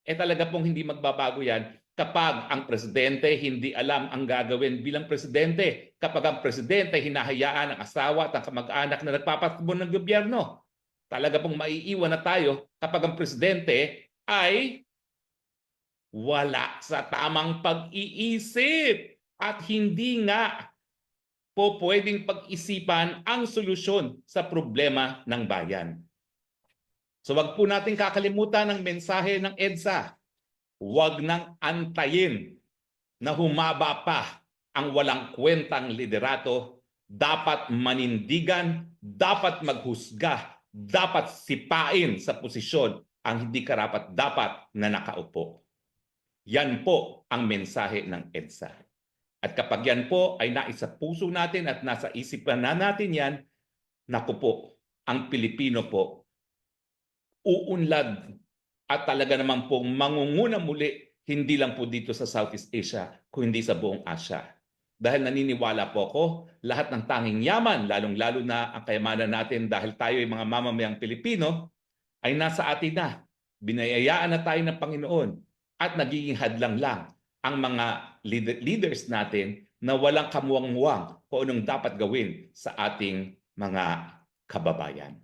Talaga pong hindi magbabago yan kapag ang presidente hindi alam ang gagawin bilang presidente. Kapag ang presidente hinahayaan ang asawa at ang kamag-anak na nagpapatakbo ng gobyerno. Talaga pong maiiwan na tayo kapag ang presidente ay wala sa tamang pag-iisip at hindi nga po pwedeng pag-isipan ang solusyon sa problema ng bayan. So wag po natin kakalimutan ang mensahe ng EDSA. Huwag nang antayin na humaba pa ang walang kwentang liderato. Dapat manindigan, dapat maghusga, dapat sipain sa posisyon ang hindi karapat-dapat na nakaupo. Yan po ang mensahe ng EDSA. At kapag yan po ay naisa puso natin at nasa isipan na natin yan, naku po, ang Pilipino po, uunlad at talaga naman pong mangunguna muli, hindi lang po dito sa Southeast Asia, kundi sa buong Asia. Dahil naniniwala po ako, lahat ng tanging yaman, lalong-lalo na ang kayamanan natin dahil tayo ay mga mamamayang Pilipino, ay nasa atin na. Binayayaan na tayo ng Panginoon at nagiging hadlang lang ang mga leaders natin na walang kamuwang-muwang kung anong dapat gawin sa ating mga kababayan.